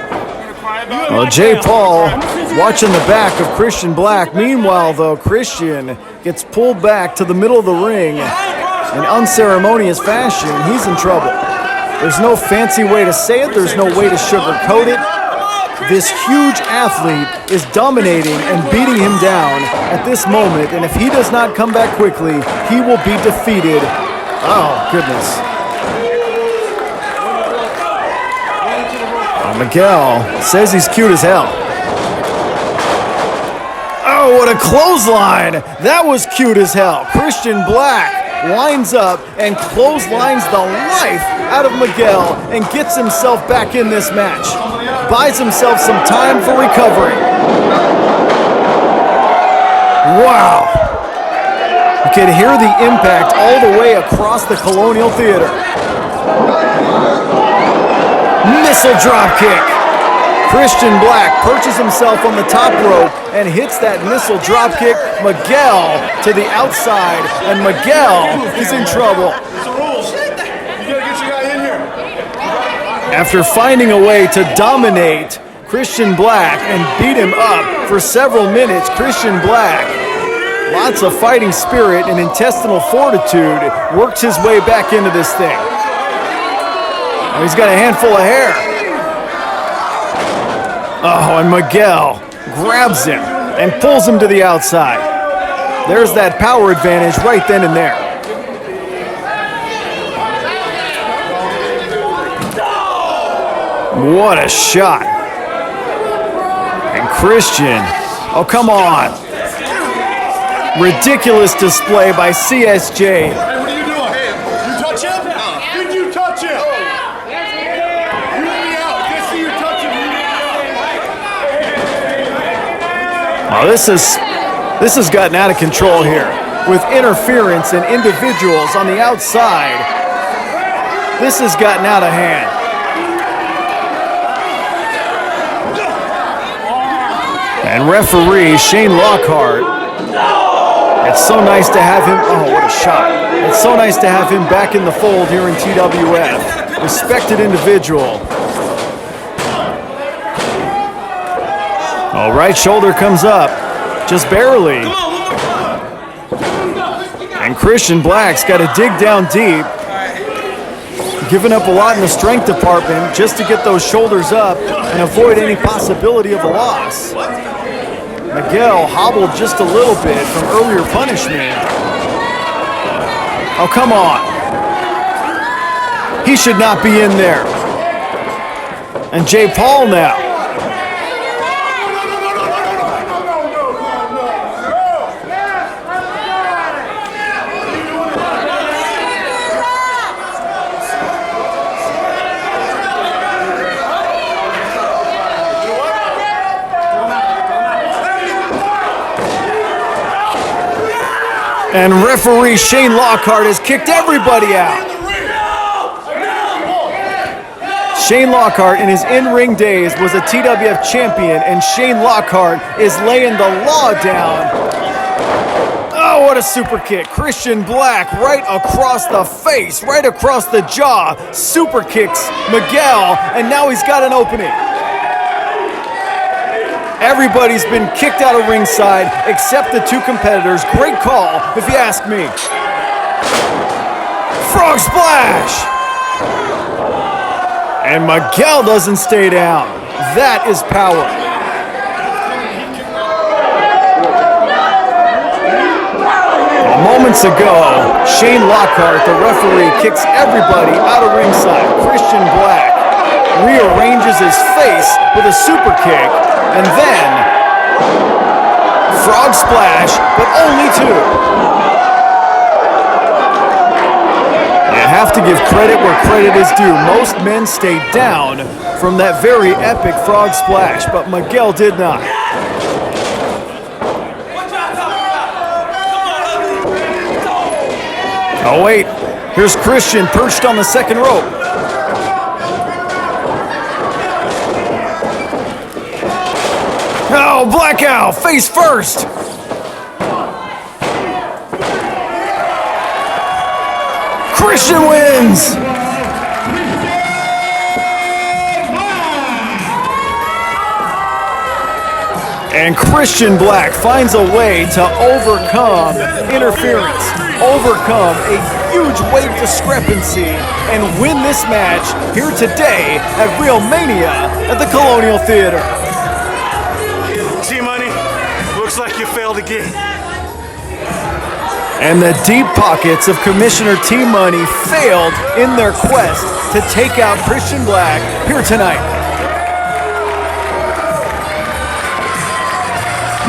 Well, Jay Paul watching the back of Christian Black. Meanwhile, though, Christian gets pulled back to the middle of the ring in unceremonious fashion. He's in trouble. There's no fancy way to say it. There's no way to sugarcoat it. This huge athlete is dominating and beating him down at this moment, and if he does not come back quickly, he will be defeated. Oh, goodness. Miguel says he's cute as hell. Oh, what a clothesline! That was cute as hell. Christian Black lines up and clotheslines the life out of Miguel and gets himself back in this match. Buys himself some time for recovery. Wow! You can hear the impact all the way across the Colonial Theater. Missile drop kick. Christian Black perches himself on the top rope and hits that missile drop kick. Miguel to the outside, and Miguel is in trouble. It's the rules. You gotta get your guy in here. After finding a way to dominate Christian Black and beat him up for several minutes, Christian Black, lots of fighting spirit and intestinal fortitude, works his way back into this thing. Oh, he's got a handful of hair. Oh, and Miguel grabs him and pulls him to the outside. There's that power advantage right then and there. What a shot. And Christian, oh, come on. Ridiculous display by CSJ. Hey, what are you doing? Hey, you touch him? Did you touch him? You let me out. I see you touch him. Oh, this has gotten out of control here with interference and individuals on the outside. This has gotten out of hand. And referee Shane Lockhart, it's so nice to have him. Oh, what a shot. It's so nice to have him back in the fold here in TWF. Respected individual. Oh, right shoulder comes up, just barely. And Christian Black's got to dig down deep, giving up a lot in the strength department just to get those shoulders up and avoid any possibility of a loss. Miguel hobbled just a little bit from earlier punishment. Oh, come on. He should not be in there. And Jay Paul now. And referee Shane Lockhart has kicked everybody out. Shane Lockhart in his in-ring days was a TWF champion, and Shane Lockhart is laying the law down. Oh, what a super kick. Christian Black right across the face, right across the jaw. Super kicks Miguel, and now he's got an opening. Everybody's been kicked out of ringside except the two competitors. Great call, if you ask me. Frog splash! And Miguel doesn't stay down. That is power. Moments ago, Shane Lockhart, the referee, kicks everybody out of ringside. Christian Black rearranges his face with a super kick. And then, frog splash, but only two. You have to give credit where credit is due. Most men stayed down from that very epic frog splash, but Miguel did not. Oh, wait. Here's Christian perched on the second rope. Oh, blackout, face first. Christian wins. And Christian Black finds a way to overcome interference, overcome a huge weight discrepancy, and win this match here today at Real Mania at the Colonial Theater. T-Money, looks like you failed again. And the deep pockets of Commissioner T-Money failed in their quest to take out Christian Black here tonight.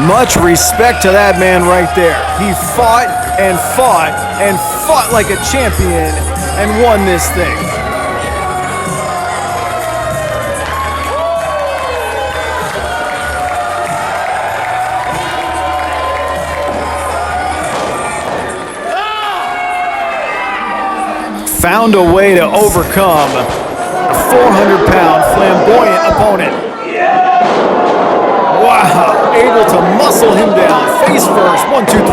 Much respect to that man right there. He fought and fought and fought like a champion and won this thing. Found a way to overcome a 400-pound flamboyant opponent. Wow, able to muscle him down. Face first, 1, 2, 3.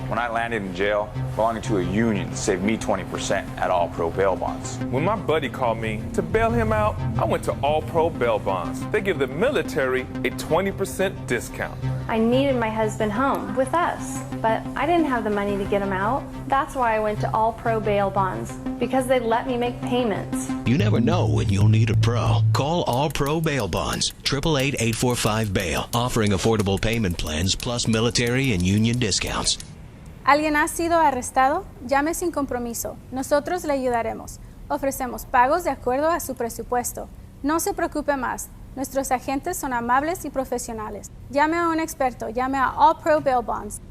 When I landed in jail, belonging to a union saved me 20% at All Pro Bail Bonds. When my buddy called me to bail him out, I went to All Pro Bail Bonds. They give the military a 20% discount. I needed my husband home with us, but I didn't have the money to get him out. That's why I went to All Pro Bail Bonds, because they let me make payments. You never know when you'll need a pro. Call All Pro Bail Bonds, 888-845-BAIL, offering affordable payment plans plus military and union discounts. ¿Alguien ha sido arrestado? Llame sin compromiso. Nosotros le ayudaremos. Ofrecemos pagos de acuerdo a su presupuesto. No se preocupe más. Nuestros agentes son amables y profesionales. Llame a un experto. Llame a All Pro Bail Bonds.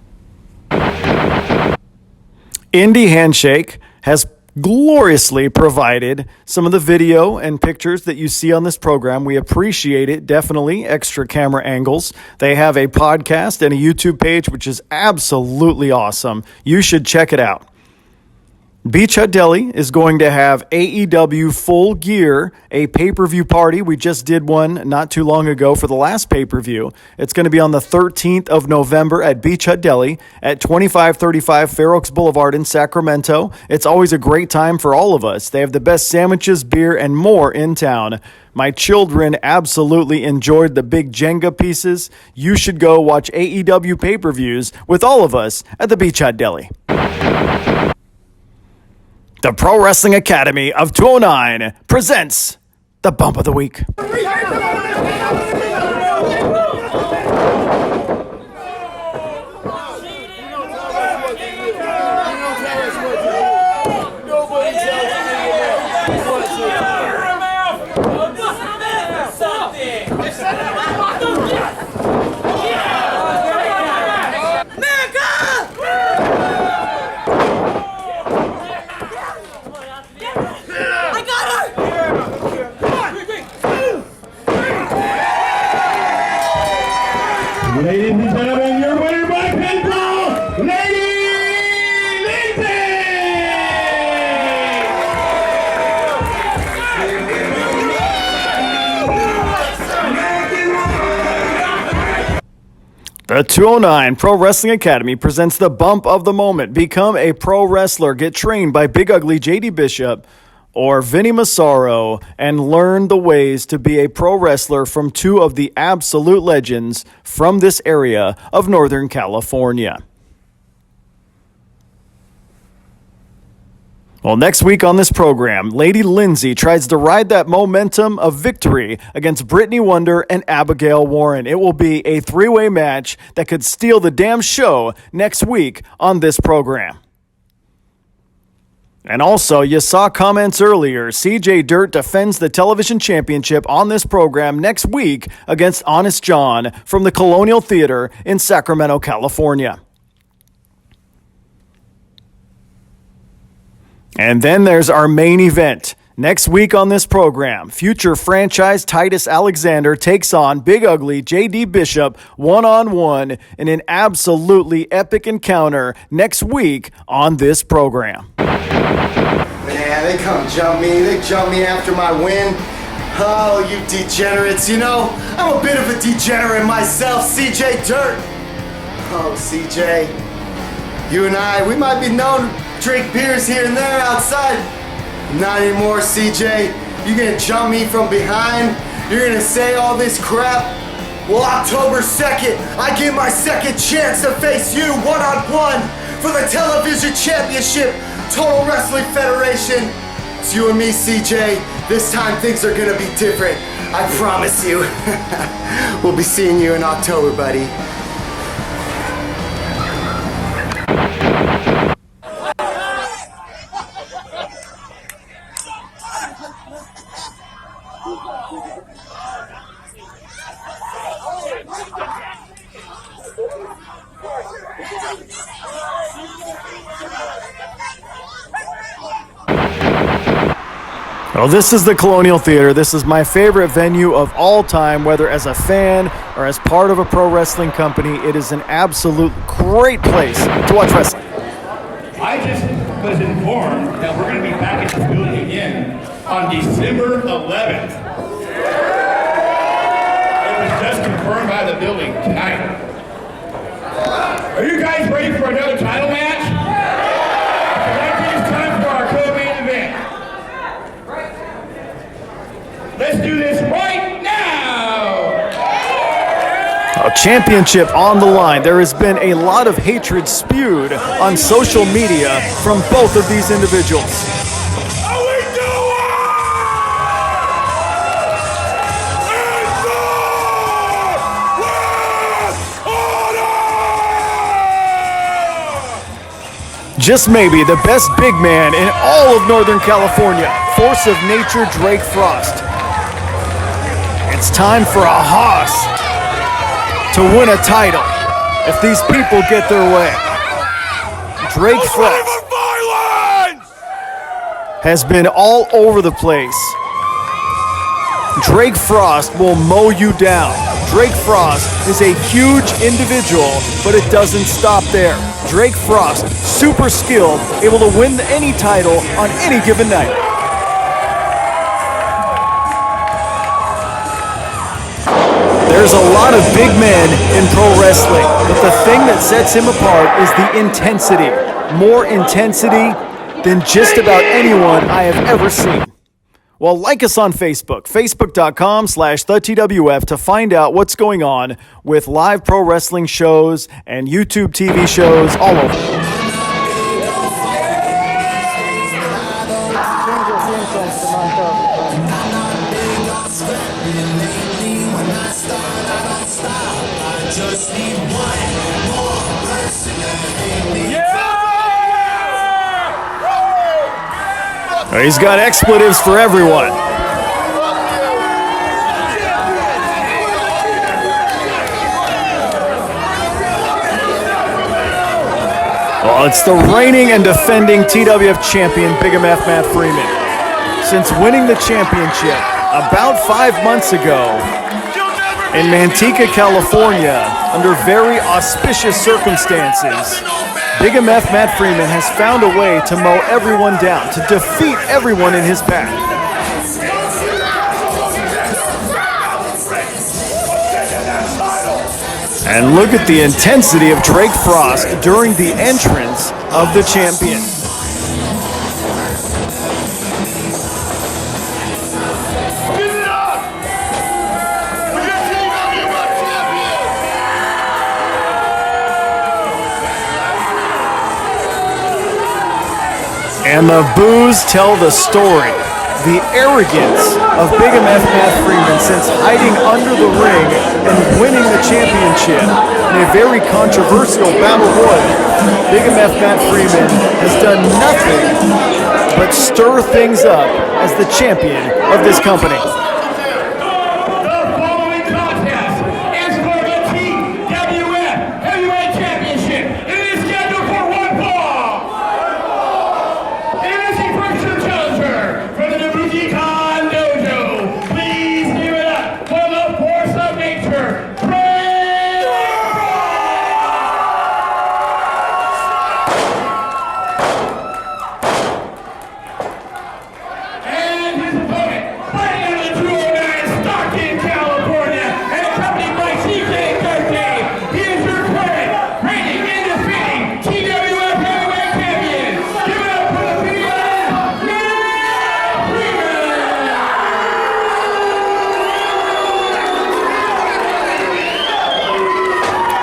Indie Handshake has gloriously provided some of the video and pictures that you see on this program. We appreciate it, definitely. Extra camera angles. They have a podcast and a YouTube page, which is absolutely awesome. You should check it out. Beach Hut Deli is going to have AEW Full Gear, a pay-per-view party. We just did one not too long ago for the last pay-per-view. It's going to be on the 13th of November at Beach Hut Deli at 2535 Fair Oaks Boulevard in Sacramento. It's always a great time for all of us. They have the best sandwiches, beer, and more in town. My children absolutely enjoyed the big Jenga pieces. You should go watch AEW pay-per-views with all of us at the Beach Hut Deli. The Pro Wrestling Academy of 209 presents the Bump of the Week. Ladies and gentlemen, your winner by pinfall, Lady Lindsay! The 209 Pro Wrestling Academy presents the Bump of the Moment. Become a pro wrestler. Get trained by Big Ugly JD Bishop or Vinnie Massaro and learn the ways to be a pro wrestler from two of the absolute legends from this area of Northern California. Well, next week on this program, Lady Lindsay tries to ride that momentum of victory against Brittany Wonder and Abigail Warren. It will be a three-way match that could steal the damn show next week on this program. And also, you saw comments earlier, CJ Dirt defends the television championship on this program next week against Honest John from the Colonial Theater in Sacramento, California. And then there's our main event. Next week on this program, future franchise Titus Alexander takes on Big Ugly J.D. Bishop one-on-one in an absolutely epic encounter next week on this program. Man, they come jump me. They jump me after my win. Oh, you degenerates. You know, I'm a bit of a degenerate myself, CJ Dirt. Oh, CJ. You and I, we might be known to drink beers here and there outside. Not anymore, CJ. You're gonna jump me from behind. You're gonna say all this crap. Well, October 2nd, I get my second chance to face you one-on-one for the Television Championship Total Wrestling Federation. It's you and me, CJ. This time things are gonna be different. I promise you. We'll be seeing you in October, buddy. Well, this is the Colonial Theater. This is my favorite venue of all time, whether as a fan or as part of a pro wrestling company. It is an absolute great place to watch wrestling. I just was informed that we're going to be back at this building again on December 11th. It was just confirmed by the building tonight. Are you guys ready for another title match? I think it's time for our co-main event. Let's do this right now! A championship on the line. There has been a lot of hatred spewed on social media from both of these individuals. Just maybe the best big man in all of Northern California, force of nature Drake Frost. It's time for a Haas to win a title if these people get their way. Drake Frost has been all over the place. Drake Frost will mow you down. Drake Frost is a huge individual, but it doesn't stop there. Drake Frost, super skilled, able to win any title on any given night. There's a lot of big men in pro wrestling, but the thing that sets him apart is the intensity. More intensity than just about anyone I have ever seen. Well, like us on Facebook, facebook.com/TheTWF to find out what's going on with live pro wrestling shows and YouTube TV shows all over. He's got expletives for everyone. Well, it's the reigning and defending TWF champion, Big MF Matt Freeman. Since winning the championship about 5 months ago in Manteca, California, under very auspicious circumstances, Big MF Matt Freeman has found a way to mow everyone down, to defeat everyone in his path. And look at the intensity of Drake Frost during the entrance of the champion. And the boos tell the story. The arrogance of Big MF Matt Freeman since hiding under the ring and winning the championship in a very controversial battle royal. Big MF Matt Freeman has done nothing but stir things up as the champion of this company. Heavyweight Championship. It is scheduled for one fall. It is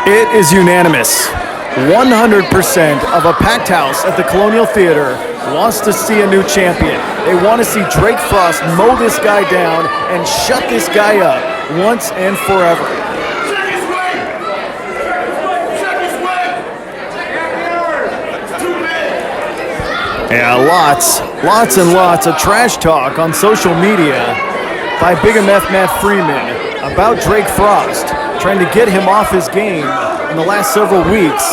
It is unanimous. 100% of a packed house at the Colonial Theater wants to see a new champion. They want to see Drake Frost mow this guy down and shut this guy up once and forever. Yeah, lots and lots of trash talk on social media by Big MF Matt Freeman about Drake Frost, trying to get him off his game in the last several weeks.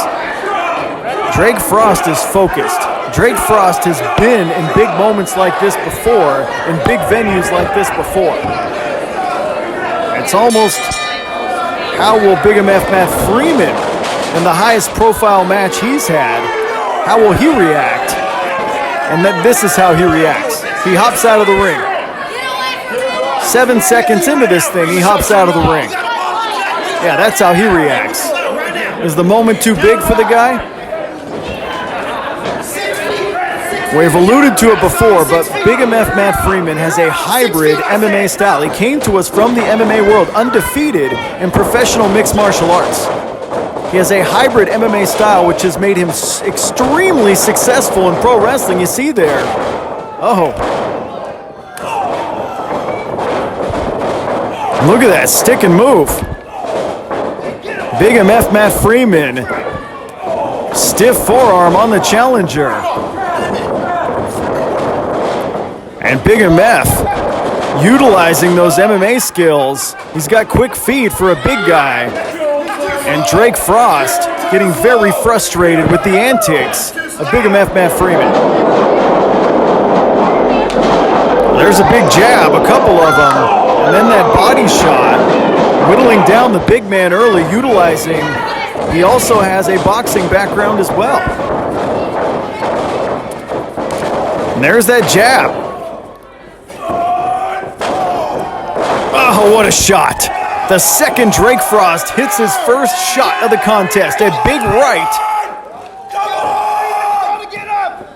Drake Frost is focused. Drake Frost has been in big moments like this before, in big venues like this before. It's almost, how will Big MF Matt Freeman, in the highest profile match he's had, how will he react? And this is how he reacts. He hops out of the ring. 7 seconds into this thing, he hops out of the ring. Yeah, that's how he reacts. Is the moment too big for the guy? We've alluded to it before, but Big MF Matt Freeman has a hybrid MMA style. He came to us from the MMA world undefeated in professional mixed martial arts. He has a hybrid MMA style which has made him extremely successful in pro wrestling. You see there. Oh. Look at that stick and move. Big MF Matt Freeman. Stiff forearm on the challenger. And Big MF utilizing those MMA skills. He's got quick feet for a big guy. And Drake Frost getting very frustrated with the antics of Big MF Matt Freeman. There's a big jab, a couple of them, and then that body shot, whittling down the big man early, utilizing, he also has a boxing background as well. And there's that jab. Oh, what a shot. The second Drake Frost hits his first shot of the contest, a big right.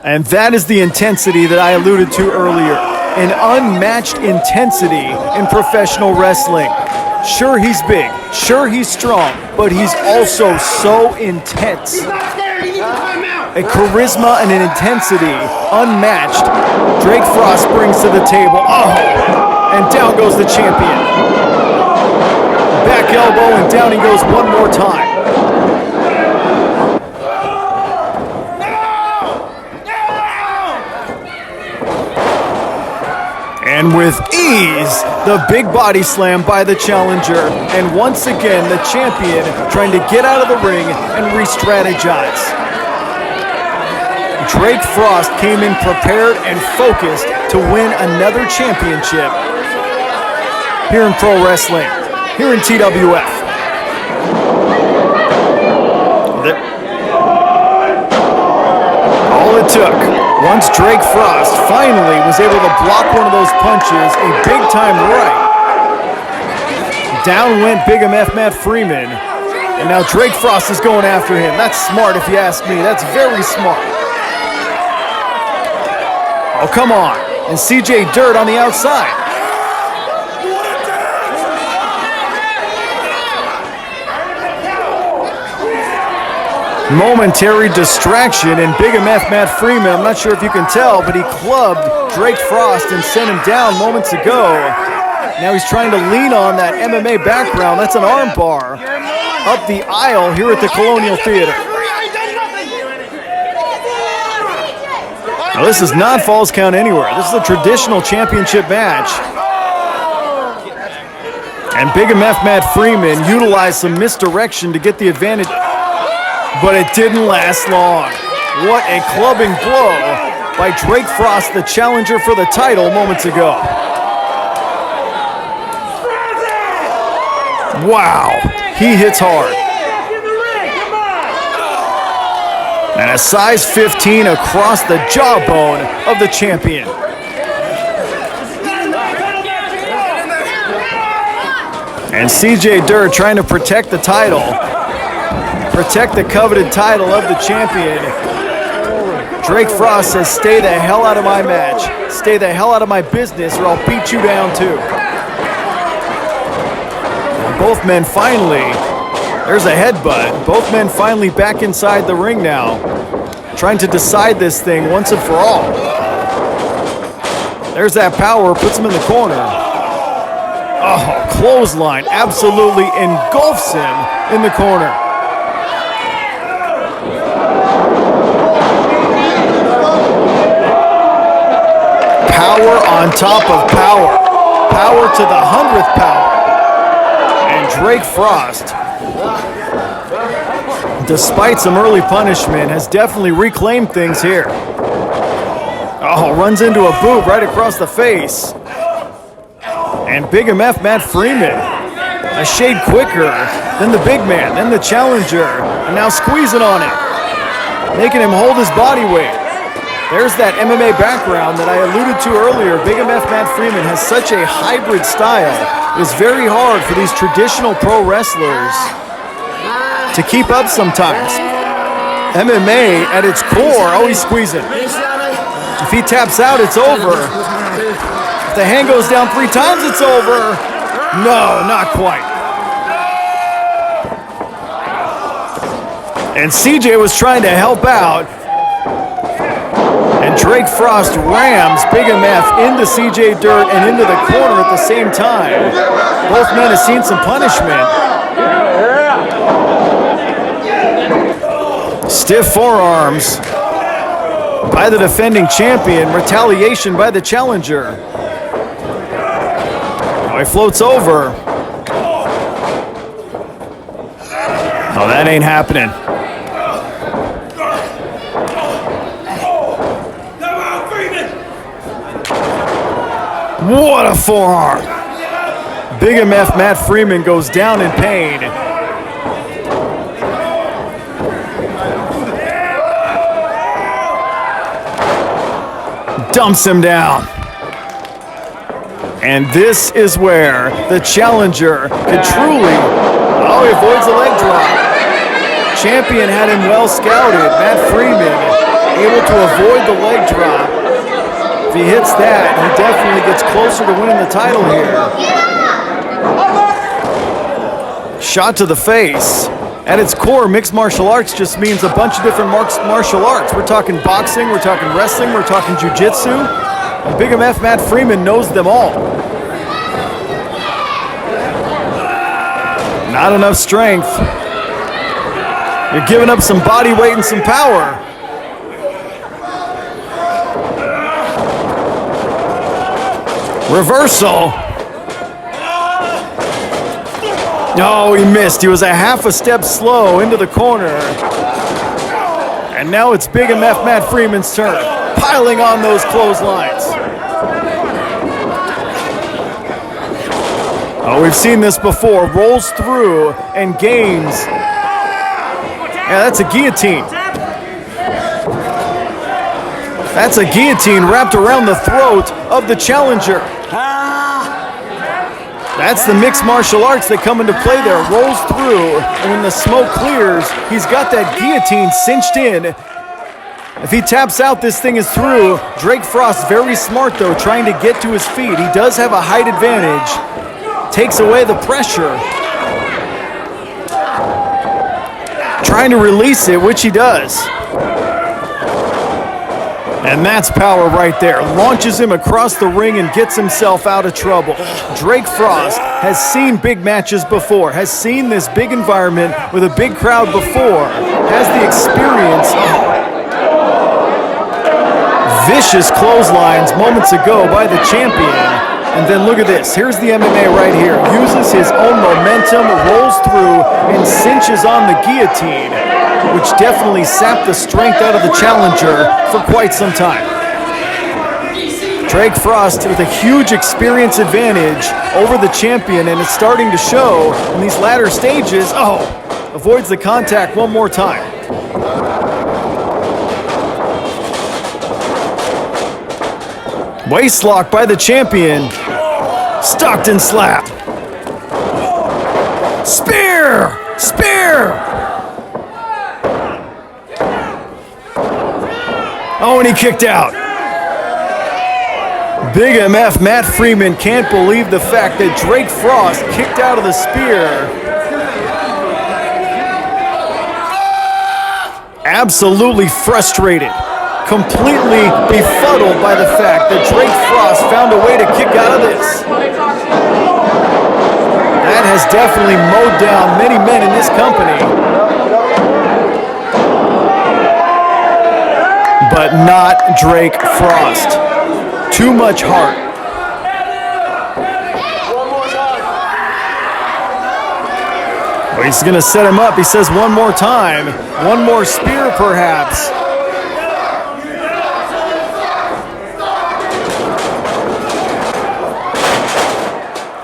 And that is the intensity that I alluded to earlier. An unmatched intensity in professional wrestling. Sure, he's big, sure, he's strong, but he's also so intense. A charisma and an intensity unmatched. Drake Frost brings to the table. Oh, and down goes the champion. Back elbow, and down he goes one more time. And with ease, the big body slam by the challenger. And once again, the champion trying to get out of the ring and re-strategize. Drake Frost came in prepared and focused to win another championship here in pro wrestling, here in TWF. All it took, once Drake Frost finally was able to block one of those punches, a big-time right. Down went Big MF Matt Freeman, and now Drake Frost is going after him. That's smart if you ask me. That's very smart. Oh, come on. And CJ Dirt on the outside. Momentary distraction, and Big MF Matt Freeman, I'm not sure if you can tell, but he clubbed Drake Frost and sent him down moments ago. Now he's trying to lean on that MMA background. That's an arm bar up the aisle here at the Colonial Theater. Now this is not Falls Count Anywhere. This is a traditional championship match. And Big MF Matt Freeman utilized some misdirection to get the advantage. But it didn't last long. What a clubbing blow by Drake Frost, the challenger for the title moments ago. Wow, he hits hard. And a size 15 across the jawbone of the champion. And CJ Dirt trying to protect the title. Protect the coveted title of the champion. Drake Frost says, stay the hell out of my match. Stay the hell out of my business or I'll beat you down too. And both men finally There's a headbutt. Both men finally back inside the ring now, trying to decide this thing once and for all. There's that power, puts him in the corner. Oh, clothesline absolutely engulfs him in the corner. Power on top of power. Power to the 100th power. And Drake Frost, despite some early punishment, has definitely reclaimed things here. Oh, runs into a boot right across the face. And Big MF Matt Freeman, a shade quicker than the big man, then the challenger, and now squeezing on him, making him hold his body weight. There's that MMA background that I alluded to earlier. Big MF Matt Freeman has such a hybrid style. It's very hard for these traditional pro wrestlers to keep up sometimes. MMA at its core, oh, he's squeezing. If he taps out, it's over. If the hand goes down 3 times, it's over. No, not quite. And CJ was trying to help out. And Drake Frost rams Big MF into CJ Dirt and into the corner at the same time. Both men have seen some punishment. Stiff forearms by the defending champion. Retaliation by the challenger. Oh, he floats over. Oh, that ain't happening. What a forearm! Big MF Matt Freeman goes down in pain. Dumps him down. And this is where the challenger could truly... Oh, he avoids a leg drop. Champion had him well scouted. Matt Freeman able to avoid the leg drop. If he hits that, he definitely gets closer to winning the title here. Shot to the face. At its core, mixed martial arts just means a bunch of different martial arts. We're talking boxing, we're talking wrestling, we're talking jiu-jitsu. And Big MF Matt Freeman knows them all. Not enough strength. You're giving up some body weight and some power. Reversal. No, he missed. He was a half a step slow into the corner. And now it's Big MF Matt Freeman's turn, piling on those clotheslines. Oh, we've seen this before. Rolls through and gains. Yeah, that's a guillotine. That's a guillotine wrapped around the throat of the challenger. That's the mixed martial arts that come into play there. Rolls through, and when the smoke clears, he's got that guillotine cinched in. If he taps out, this thing is through. Drake Frost, very smart though, trying to get to his feet. He does have a height advantage. Takes away the pressure. Trying to release it, which he does. And that's power right there. Launches him across the ring and gets himself out of trouble. Drake Frost has seen big matches before, has seen this big environment with a big crowd before, has the experience. Vicious clotheslines moments ago by the champion. And then look at this. Here's the MMA right here. Uses his own momentum, rolls through, and cinches on the guillotine, which definitely sapped the strength out of the challenger for quite some time. Drake Frost with a huge experience advantage over the champion, and it's starting to show in these latter stages. Oh, avoids the contact one more time. Waist lock by the champion. Stockton slap. Spear! Spear! Oh, and he kicked out. Big MF Matt Freeman can't believe the fact that Drake Frost kicked out of the spear. absolutely frustrated, completely befuddled by the fact that Drake Frost found a way to kick out of this. That has definitely mowed down many men in this company. But not Drake Frost. Too much heart. Well, he's going to set him up. He says one more time. One more spear, perhaps.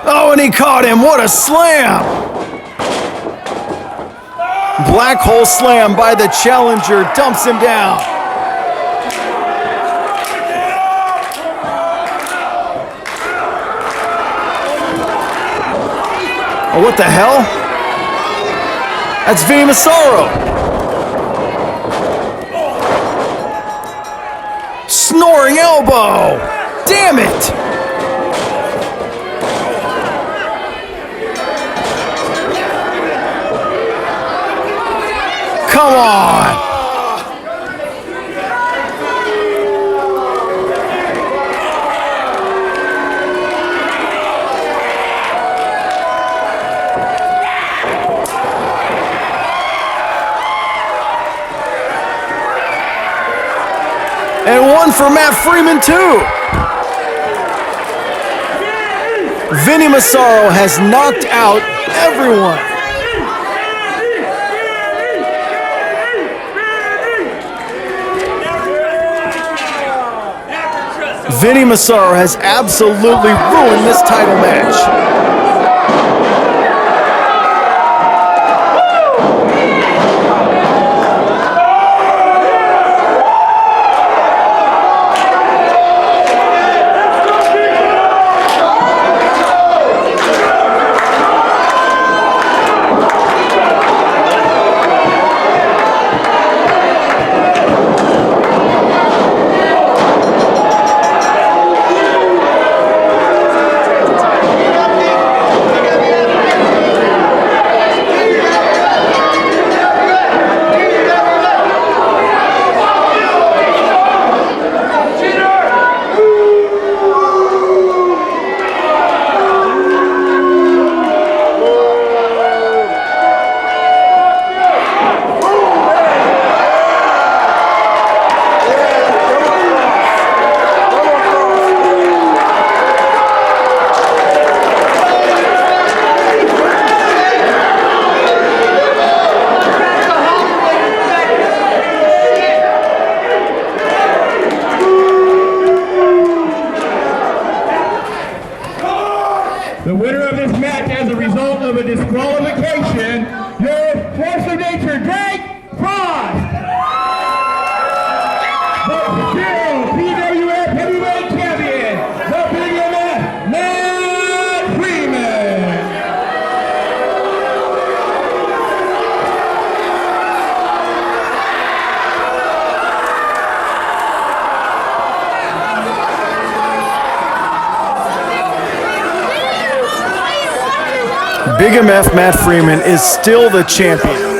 Oh, and he caught him. What a slam. Black hole slam by the challenger. Dumps him down. Oh, what the hell? That's Vinnie Massaro. Snoring elbow. Damn it. Come on. And one for Matt Freeman, too. Vinnie Massaro has knocked out everyone. Vinnie Massaro has absolutely ruined this title match. The winner of this match as a result of a disqualification, your force of nature, Drake Frost. The still TWF Heavyweight Champion, the Big MF, Matt Freeman. Big MF Matt Freeman is still the champion.